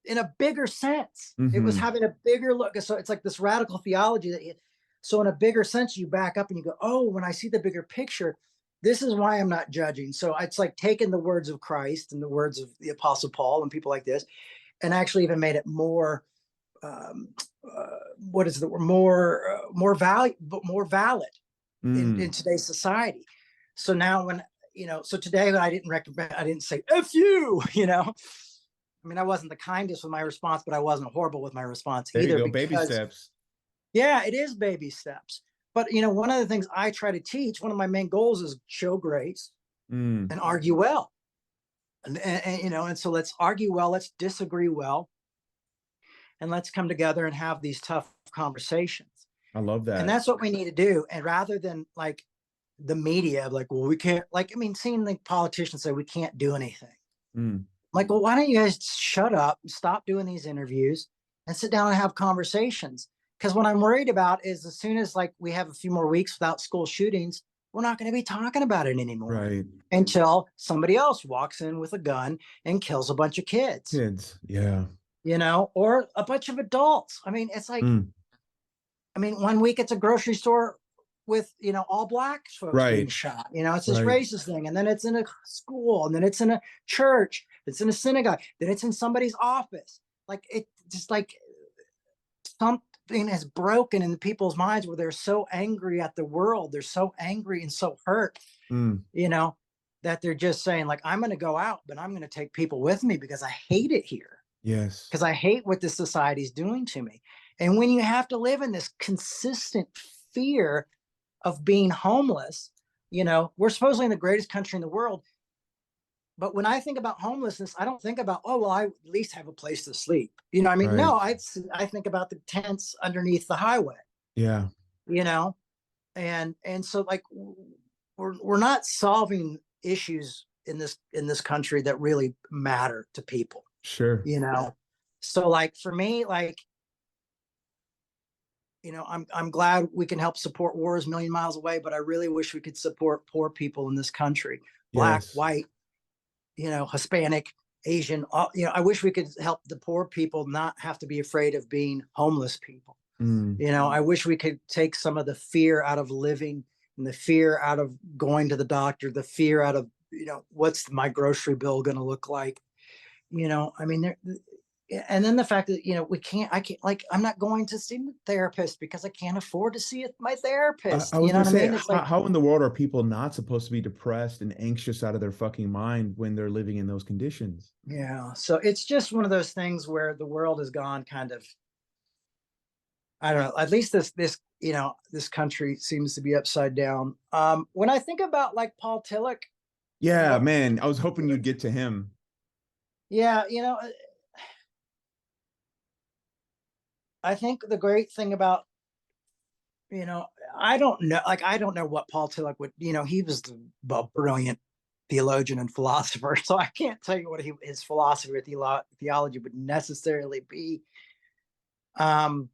in a bigger sense, it was having a bigger look. So it's like this radical theology so in a bigger sense, you back up and you go, oh, when I see the bigger picture, this is why I'm not judging. So it's like taking the words of Christ and the words of the Apostle Paul and people like this, and actually even made it more, what is the word? More valid in today's society. So now so today I didn't say F you, I mean, I wasn't the kindest with my response, but I wasn't horrible with my response either. There you go, baby steps. Yeah, it is baby steps. But, one of the things I try to teach, one of my main goals is show grace and argue well. And so let's argue well, let's disagree well, and let's come together and have these tough conversations. I love that. And that's what we need to do. And rather than, like, the media, like, well, we can't, like, I mean, seeing the politicians say we can't do anything. Like, well, why don't you guys shut up, stop doing these interviews, and sit down and have conversations? Because what I'm worried about is, as soon as, like, we have a few more weeks without school shootings, we're not going to be talking about it anymore. Right. Until somebody else walks in with a gun and kills a bunch of kids. Yeah. Or a bunch of adults. I mean, it's like, I mean, one week it's a grocery store with, you know, all black folks being Right. shot. You know, it's this Right. racist thing. And then it's in a school, and then it's in a church, it's in a synagogue, then it's in somebody's office. Like, it just like something has broken in people's minds where they're so angry at the world. They're so angry and so hurt, Mm. you know, that they're just saying, like, I'm going to go out, but I'm going to take people with me because I hate it here. Yes. Because I hate what this society is doing to me. And when you have to live in this consistent fear of being homeless, you know, we're supposedly in the greatest country in the world. But when I think about homelessness, I don't think about, oh, well, I at least have a place to sleep. You know, I mean, Right. no, I think about the tents underneath the highway, Yeah. you know, and so like we're not solving issues in this country that really matter to people, Sure. you know. So like for me, like, you know, I'm glad we can help support wars a million miles away, but I really wish we could support poor people in this country, black, Yes. white, you know, Hispanic, Asian. You know, I wish we could help the poor people not have to be afraid of being homeless people. Mm. You know, I wish we could take some of the fear out of living and the fear out of going to the doctor, the fear out of, you know, what's my grocery bill going to look like? You know, I mean, and then the fact that, you know, I can't, like, I'm not going to see the therapist because I can't afford to see my therapist. I You was know gonna what I say, mean? It's like, how in the world are people not supposed to be depressed and anxious out of their fucking mind when they're living in those conditions? yeah. So it's just one of those things where the world has gone kind of, I don't know, at least this, you know, this country seems to be upside down. When I think about like Paul Tillich and Yeah, what, man. I was hoping you'd get to him. yeah, you know, I think the great thing about, you know, I don't know, like, I don't know what Paul Tillich would, you know, he was a brilliant theologian and philosopher. So I can't tell you what his philosophy or theology would necessarily be. Um,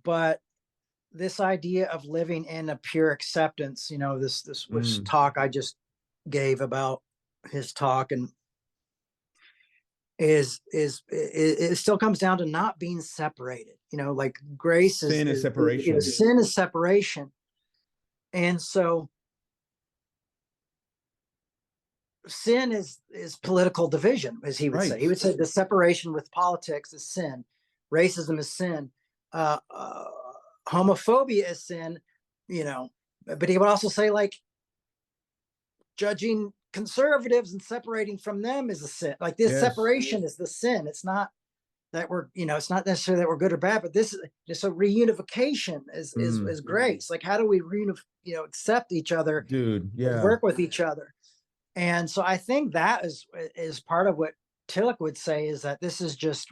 but this idea of living in a pure acceptance, you know, this was Mm. talk I just gave about his talk, and it still comes down to not being separated. You know, like grace Sin is you know, separation. sin is separation. And so sin is political division, as he would say. He Right. would say the separation with politics is sin, racism is sin, uh, uh, homophobia is sin, you know. But he would also say, like, judging conservatives and separating from them is a sin. Like, this Yes. separation is the sin. It's not that we're, you know, it's not necessarily that we're good or bad, but this is just a reunification Mm. is grace. Like, how do we you know, accept each other, Dude, yeah. work with each other? And so I think that is part of what Tillich would say, is that this is just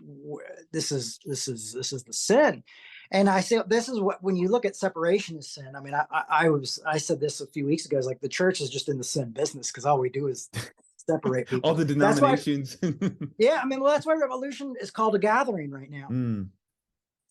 this is the sin. And I say this is what, when you look at separation as sin. I mean, I said this a few weeks ago. It's like the church is just in the sin business because all we do is separate All people. the That's why, denominations. yeah. I mean, well, that's why Revolution is called a gathering right now, Mm.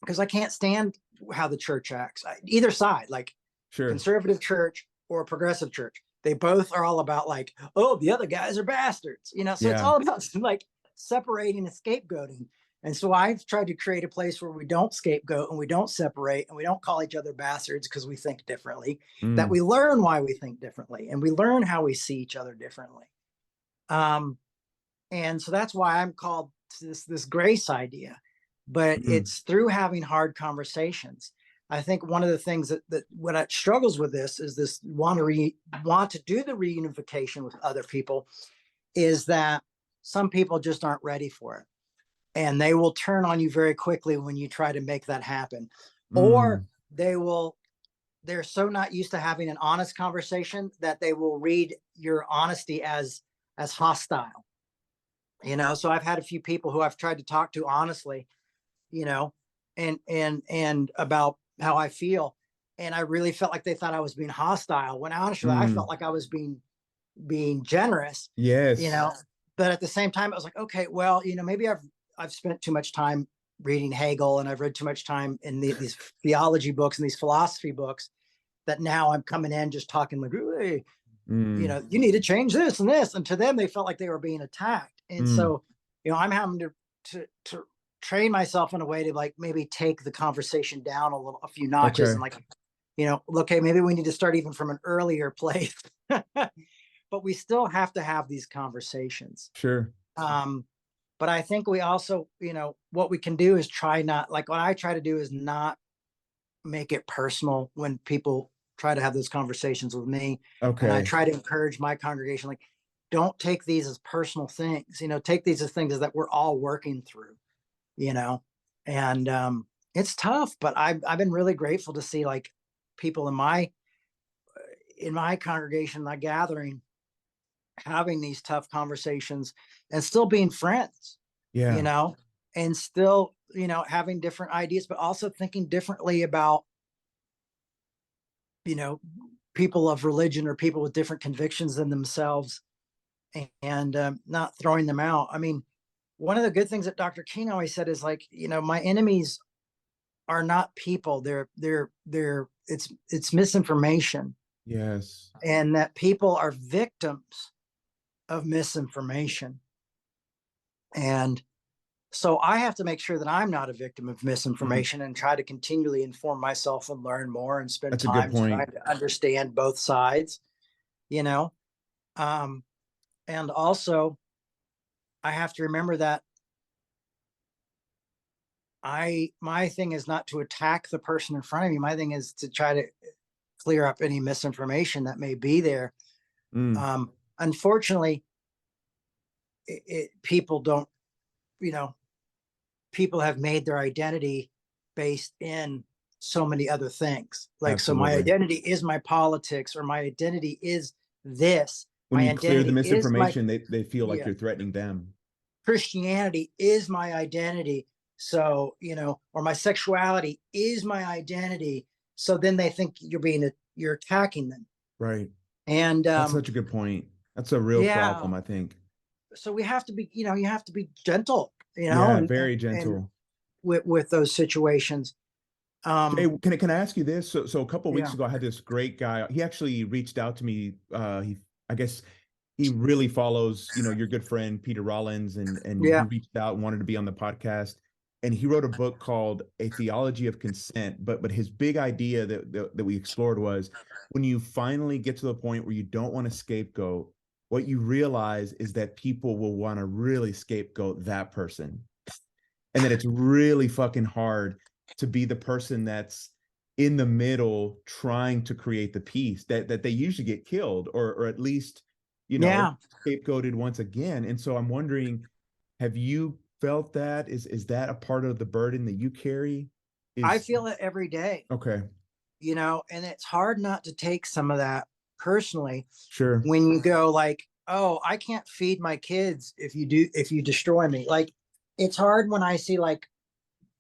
because I can't stand how the church acts. Either side, like Sure. conservative church or progressive church, they both are all about, like, oh, the other guys are bastards, you know. So it's Yeah. all about like separating and scapegoating. And so I've tried to create a place where we don't scapegoat and we don't separate and we don't call each other bastards because we think differently, that Mm. we learn why we think differently and we learn how we see each other differently. um and so that's why I'm called to this grace idea. But Mm. it's through having hard conversations. I think one of the things that what I struggles with this is this want to do the reunification with other people, is that some people just aren't ready for it, and they will turn on you very quickly when you try to make that happen. Or Mm. they're so not used to having an honest conversation that they will read your honesty as hostile. You know, so I've had a few people who I've tried to talk to honestly, you know, and about how I feel. And I really felt like they thought I was being hostile, when honestly I Mm. felt like I was being generous, you Yes. know. But at the same time, I was like, okay, well, you know, maybe I've spent too much time reading Hegel, and I've read too much time in these theology books and these philosophy books, that now I'm coming in just talking like, hey, you Mm. know, you need to change this and this. And to them, they felt like they were being attacked. And Mm. so, you know, I'm having to train myself in a way to like maybe take the conversation down a few notches Okay. and like, okay, maybe we need to start even from an earlier place. But we still have to have these conversations. Sure. But I think we also, what we can do is try not, like what I try to do is not make it personal when people try to have those conversations with me. And I Okay. try to encourage my congregation, like, don't take these as personal things, take these as things that we're all working through, and it's tough, but I've been really grateful to see like people in my congregation, my gathering, having these tough conversations and still being friends, you Yeah. know, and still, having different ideas, but also thinking differently about, you know, people of religion or people with different convictions than themselves, and not throwing them out. I mean, one of the good things that Dr. King always said is like, my enemies are not people. It's misinformation, Yes. and that people are victims of misinformation. And so I have to make sure that I'm not a victim of Mm, misinformation and try to continually inform myself and learn more and spend that's a good time trying point. to understand both sides, you know. Um, and also I have to remember that my thing is not to attack the person in front of me. My thing is to try to clear up any misinformation that may be there. Mm, Unfortunately, people don't, you know, people have made their identity based in so many other things. Like, so my absolutely. identity is my politics, or my identity is this. When My you clear the identity is my, misinformation, they feel like yeah, you're threatening them. Christianity is my identity. So, or my sexuality is my identity. So then they think you're attacking them. Right. And That's such a good point. That's a real yeah, problem, I think. so we have to be, you have to be gentle, Yeah, and very and gentle. with those situations. Jay, Um, can I ask you this? So a couple of weeks yeah, ago, I had this great guy. He actually reached out to me. I guess he really follows, your good friend Peter Rollins, and he yeah. reached out and wanted to be on the podcast. And he wrote a book called A Theology of Consent. But his big idea that we explored was when you finally get to the point where you don't want to scapegoat, what you realize is that people will want to really scapegoat that person, and that it's really fucking hard to be the person that's in the middle trying to create the peace, that they usually get killed, or at least, Yeah, scapegoated once again. And so I'm wondering, have you felt that? Is that a part of the burden that you carry? I Is feel it every day, okay. and it's hard not to take some of that personally Sure. when you go like, oh, I can't feed my kids if you destroy me. Like, it's hard when I see like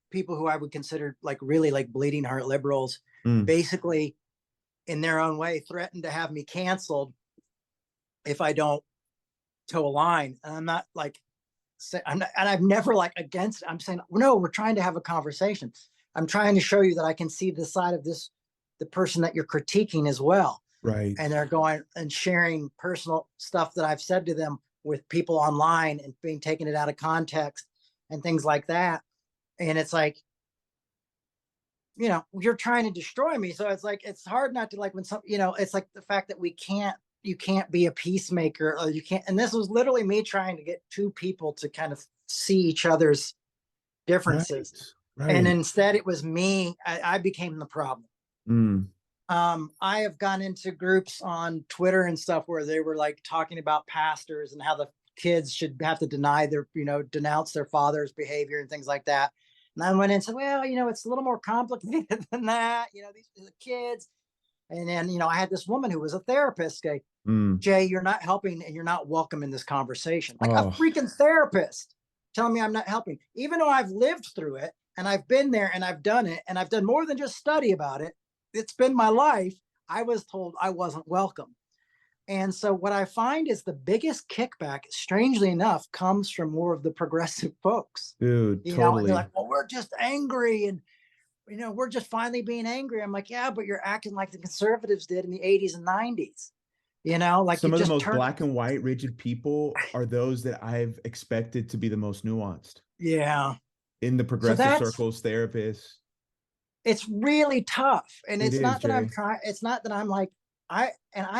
people who I would consider like really like bleeding heart liberals, Mm, basically in their own way threaten to have me canceled if I don't toe a line. And I'm not like, I'm not, and I've never like against it. I'm saying, no, we're trying to have a conversation. I'm trying to show you that I can see the side of the person that you're critiquing as well. right. And they're going and sharing personal stuff that I've said to them with people online and being taking it out of context and things like that. And it's like, you're trying to destroy me. So it's like, it's hard not to like when it's like the fact that you can't be a peacemaker, or you can't. And this was literally me trying to get two people to kind of see each other's Right. differences. And Right. instead it was me. I became the problem. Mm, I have gone into groups on Twitter and stuff where they were like talking about pastors and how the kids should have to denounce their father's behavior and things like that. And I went in and said, well, it's a little more complicated than that. These are the kids. And then, I had this woman who was a therapist say, mm. Jay, you're not helping and you're not welcome in this conversation. Like, a Oh, freaking therapist telling me I'm not helping, even though I've lived through it and I've been there and I've done it and I've done more than just study about it. It's been my life. I was told I wasn't welcome. And so what I find is the biggest kickback, strangely enough, comes from more of the progressive folks, dude, and they're totally. like, well, we're just angry. And, we're just finally being angry. I'm like, yeah, but you're acting like the conservatives did in the 80s and 90s, like you Some of the just most turn. black and white rigid people are those that I've expected to be the most nuanced. Yeah. in the So progressive that's, circles, therapists. it's really tough. And It it's is, not that I'm Jay. trying, it's not that I'm like, I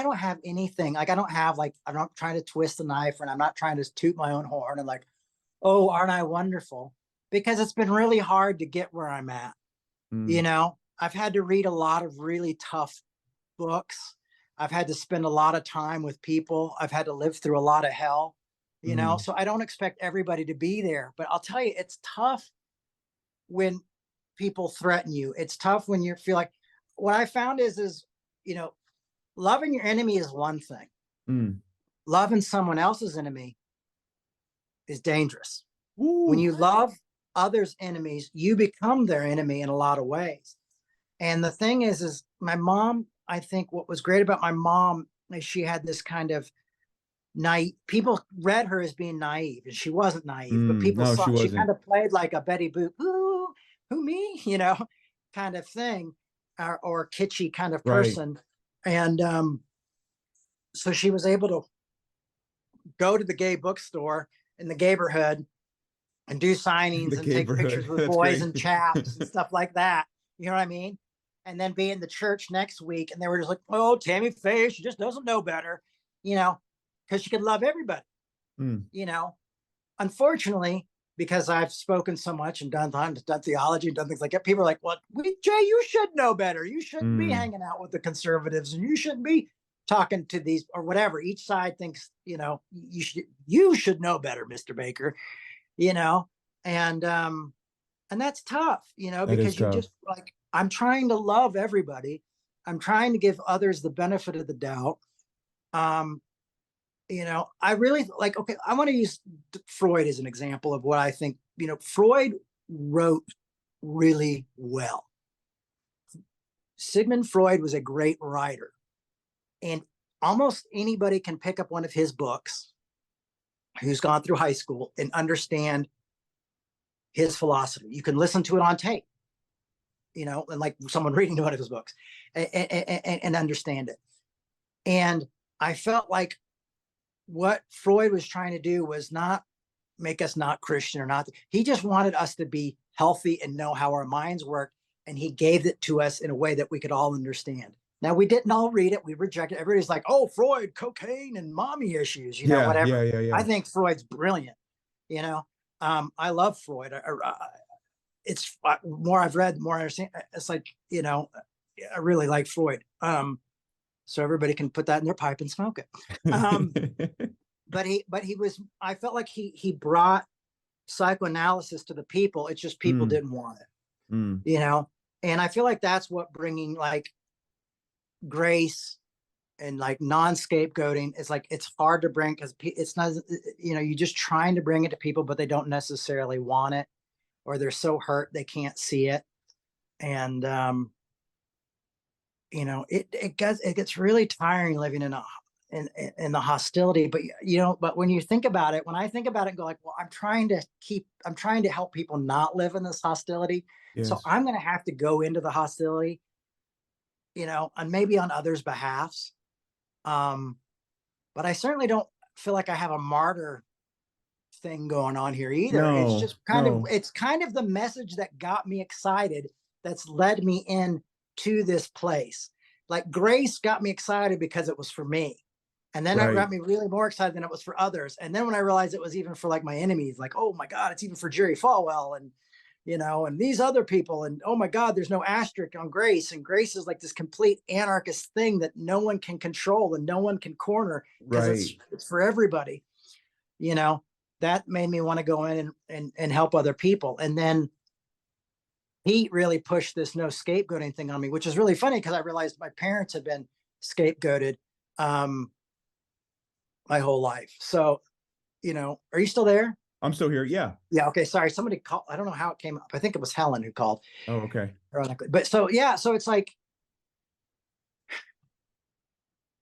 don't have anything, like, I don't have like, I'm not trying to twist the knife, and I'm not trying to toot my own horn and like, oh, aren't I wonderful? Because it's been really hard to get where I'm at. Mm, I've had to read a lot of really tough books. I've had to spend a lot of time with people. I've had to live through a lot of hell, mm, so I don't expect everybody to be there. But I'll tell you, it's tough when people threaten you. It's tough when you feel like, what I found is, you know, loving your enemy is one thing. mm. Loving someone else's enemy is dangerous. When Ooh. you love others' enemies, you become their enemy in a lot of ways. And the thing is my mom, I think what was great about my mom is she had this kind of naive, people read her as being naive, and she wasn't naive, but people No, saw she she kind wasn't. of played like a Betty Boop, who me, kind of thing, or kitschy kind of Right. person. And so she was able to go to the gay bookstore in the neighborhood and do The signings and take neighborhood. pictures with That's boys great. and chaps and stuff like that. You know what I mean? And then be in the church next week, and they were just like, "Oh, Tammy Faye, she just doesn't know better," you know, because she could love everybody. Mm, You know, unfortunately, because I've spoken so much and done theology and done things like that, people are like, "Well, Jay, you should know better. You shouldn't be mm. hanging out with the conservatives, and you shouldn't be talking to these or whatever." Each side thinks, you should know better, Mr. Baker. You know, and that's tough, That is because you tough. just like, I'm trying to love everybody. I'm trying to give others the benefit of the doubt. Um, I really like, okay, I want to use Freud as an example of what I think, Freud wrote really well. Sigmund Freud was a great writer, and almost anybody can pick up one of his books who's gone through high school and understand his philosophy. You can listen to it on tape, and like someone reading one of his books, and understand it. And I felt like what Freud was trying to do was not make us not Christian or not. He just wanted us to be healthy and know how our minds work. And he gave it to us in a way that we could all understand. Now, we didn't all read it. We rejected it. Everybody's like, oh, Freud, cocaine and mommy issues, Yeah, yeah, whatever. yeah, I yeah. think Freud's brilliant. I love Freud. It's more I've read, more I understand. It's like, I really like Freud. So everybody can put that in their pipe and smoke it. Um, but he was, I felt like he brought psychoanalysis to the people. It's just people Mm, didn't want it, mm. and I feel like that's what bringing like grace and like non-scapegoating is like. It's hard to bring because it's not, you're just trying to bring it to people, but they don't necessarily want it, or they're so hurt they can't see it. And it gets really tiring living in the hostility. But but when you think about it, when I think about it and go like, well, I'm trying to help people not live in this hostility. So Yes. I'm going to have to go into the hostility, and maybe on others' behalfs. um but I certainly don't feel like I have a martyr thing going on here either. It's No, just no. kind of the message that got me excited, that's led me in to this place. Like grace got me excited because it was for me. And then it Right. got me really more excited than it was for others. And then when I realized it was even for like my enemies, like, oh my God, it's even for Jerry Falwell and these other people. And oh my God, there's no asterisk on grace. And grace is like this complete anarchist thing that no one can control and no one can corner because Right. it's for everybody. You know, that made me want to go in and help other people. And then Pete really pushed this no scapegoating thing on me, which is really funny because I realized my parents had been scapegoated um, my whole life. So, are you still there? I'm still here. Yeah. Yeah. Okay. Sorry. Somebody called. I don't know how it came up. I think it was Helen who called. Oh, okay. Ironically. But so, yeah. So it's like,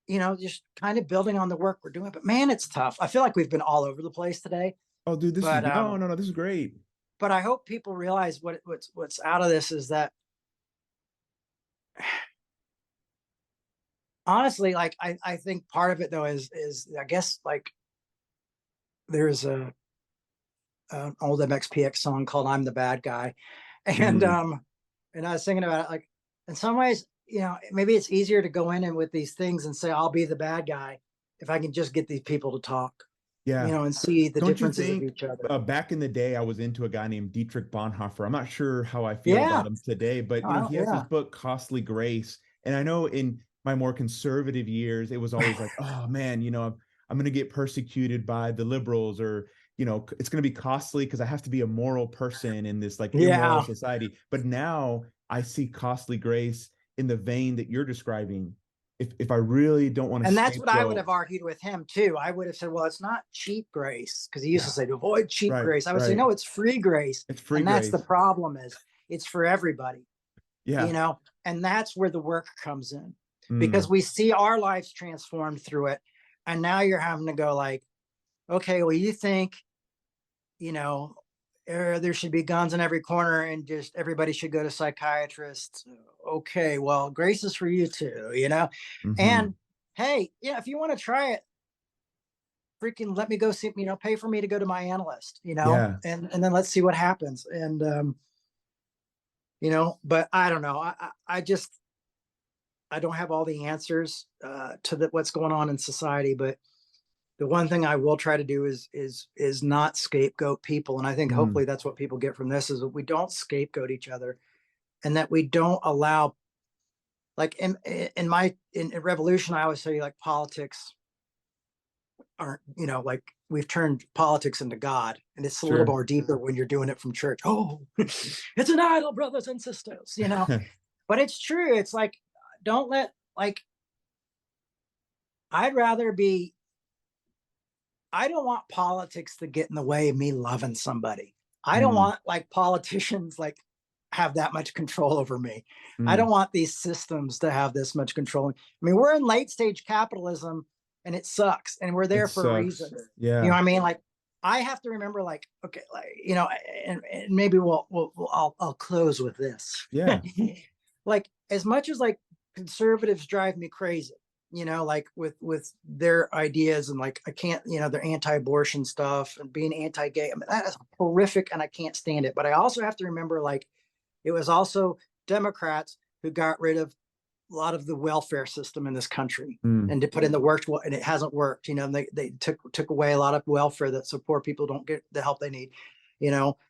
just kind of building on the work we're doing. But man, it's tough. I feel like we've been all over the place today. Oh, dude, this is But good. No, no, no. This is great. but I hope people realize what's out of this is that honestly, like I think part of it though is I guess like there's an old MXPX song called "I'm the Bad Guy," and and I was thinking about it, like in some ways, maybe it's easier to go in and with these things and say I'll be the bad guy if I can just get these people to talk, Yeah. and see the Don't you differences of think each other. back in the day, I was into a guy named Dietrich Bonhoeffer. I'm not sure how I feel Yeah. about him today, but he has this Yeah. book, Costly Grace. And I know in my more conservative years, it was always like, oh man, I'm going to get persecuted by the liberals, or, it's going to be costly because I have to be a moral person in this like immoral Yeah. society. But now I see Costly Grace in the vein that you're describing. If I really don't want to And that's what I would scapegoat, have argued with him too. I would have said, well, it's not cheap grace, because he used to yeah, say to avoid cheap right, grace. I would say, right. no, it's free grace. It's free And that's the grace. problem, is it's for everybody, Yeah. and that's where the work comes in, because Mm, we see our lives transformed through it. And now you're having to go like, okay, well, you think, there should be guns in every corner and just everybody should go to psychiatrists. Okay, well, grace is for you too. mhm. And hey, if you want to try it, freaking let me go see, pay for me to go to my analyst, Yeah. and then let's see what happens. And but I don't know. I just, I don't have all the answers to what's going on in society, but the one thing I will try to do is not scapegoat people. And I think Mm, hopefully that's what people get from this, is that we don't scapegoat each other, and that we don't allow, like in revolution, I always say like politics aren't, like we've turned politics into God, and it's a little sure. more deeper when you're doing it from church. Oh, it's an idol, brothers and sisters. But it's true. It's like, don't let, like, I'd rather be, I don't want politics to get in the way of me loving somebody. I don't Mm, want like politicians like have that much control over me. I don't mm. want these systems to have this much control. I mean, we're in late stage capitalism and it sucks, and we're It there for a reason. sucks. Yeah. What I mean? Like, I have to remember, like, okay, like, and maybe I'll close with this. Yeah. Like, as much as like conservatives drive me crazy, like with their ideas, and like I can't, their anti-abortion stuff and being anti-gay. I mean, that is horrific, and I can't stand it. But I also have to remember, like, it was also Democrats who got rid of a lot of the welfare system in this country, Mm, and to put in the work, and it hasn't worked. And they took away a lot of welfare, that so poor people don't get the help they need.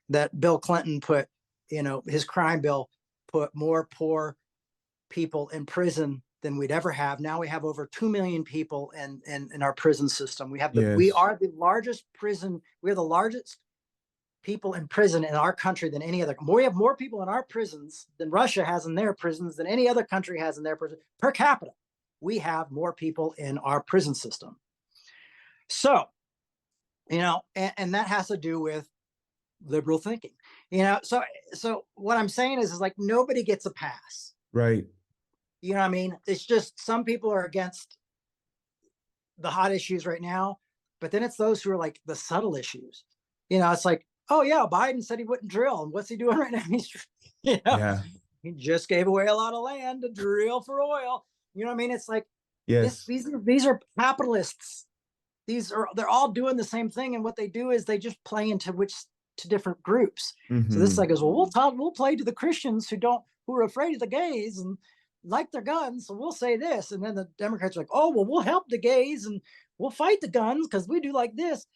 That Bill Clinton put, his crime bill put more poor people in prison than we'd ever have. Now we have over 2 million people in our prison system. We yes. are the largest prison. We're the largest people in prison in our country than any other. We have more people in our prisons than Russia has in their prisons, than any other country has in their prison per capita. We have more people in our prison system. So, and that has to do with liberal thinking. So what I'm saying is like nobody gets a pass. Right. You know what I mean? It's just some people are against the hot issues right now, but then it's those who are like the subtle issues. It's like, oh yeah, Biden said he wouldn't drill, and what's he doing right now? You know, Yeah. he just gave away a lot of land to drill for oil. You know what I mean? It's like this. Yes. These are capitalists. They're all doing the same thing, and what they do is they just play to different groups. So this Hmm. like goes, well, we'll play to the Christians who are afraid of the gays and like their guns, so we'll say this. And then the Democrats are like, oh well, we'll help the gays and we'll fight the guns because we do like this.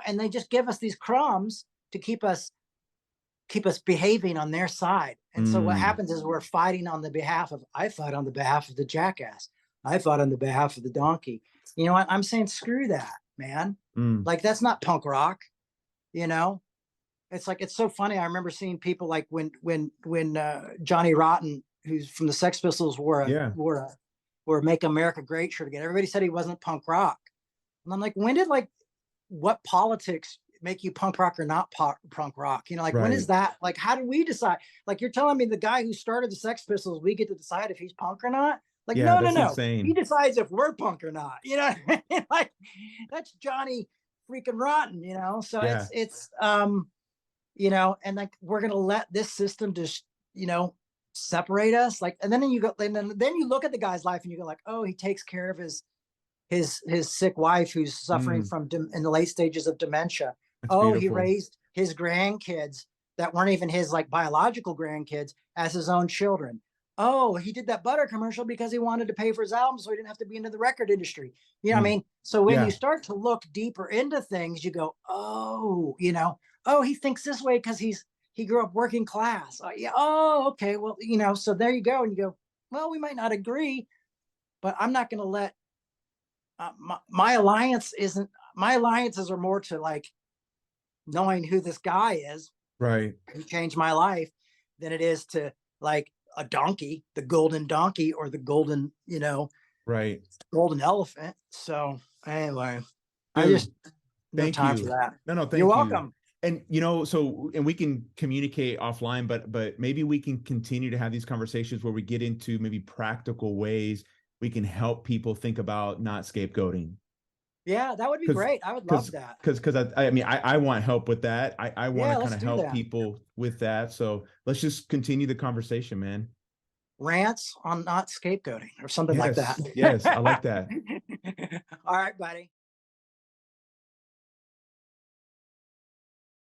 And they just give us these crumbs to keep us behaving on their side. And so what Mm, happens is we're fighting on the behalf of, I fight on the behalf of the jackass. I fought on the behalf of the donkey. You know what? I'm saying screw that, man. mm. Like, that's not punk rock, you know? It's like, it's so funny. I remember seeing people like when Johnny Rotten, who's from the Sex Pistols, Yeah. wore a Make America Great shirt again. Everybody said he wasn't punk rock. And I'm like, when did, like, what politics make you punk rock or not punk rock? Like, when is Right. that? Like, how do we decide? Like, you're telling me the guy who started the Sex Pistols, we get to decide if he's punk or not? Like, Yeah. no, no, That's no. He insane. decides if we're punk or not. Like, that's Johnny freaking Rotten. So Yeah. and like, we're gonna let this system just, separate us. Like, and then you look at the guy's life and you go like, oh, he takes care of his sick wife who's suffering Mm, from in the late stages of dementia. that's Oh, he beautiful. raised his grandkids that weren't even his like biological grandkids as his own children. Oh, he did that butter commercial because he wanted to pay for his album so he didn't have to be into the record industry. You know what I mean? So when you start to look deeper into things, you go, oh, you know, oh, he thinks this way because he grew up working class. Yeah. Oh, okay. Well, you know, so there you go. And you go, well, we might not agree, but I'm not going to let my alliance isn't, my alliances are more to like knowing who this guy is, Right. who changed my life, than it is to like a donkey, the golden donkey, or the golden, you know, Right. golden elephant. So anyway, I Dude, just no thank time for you. that. No, You're thank you. welcome. And you know, so and we can communicate offline, but maybe we can continue to have these conversations where we get into maybe practical ways we can help people think about not scapegoating. Yeah, that would be Because great. I would love that. I mean I want help with that. I want Yeah, to kind let's of do help that. people with that. So let's just continue the conversation, man. Rants on not scapegoating or something like that. Yes, yes, I like that. All right, buddy.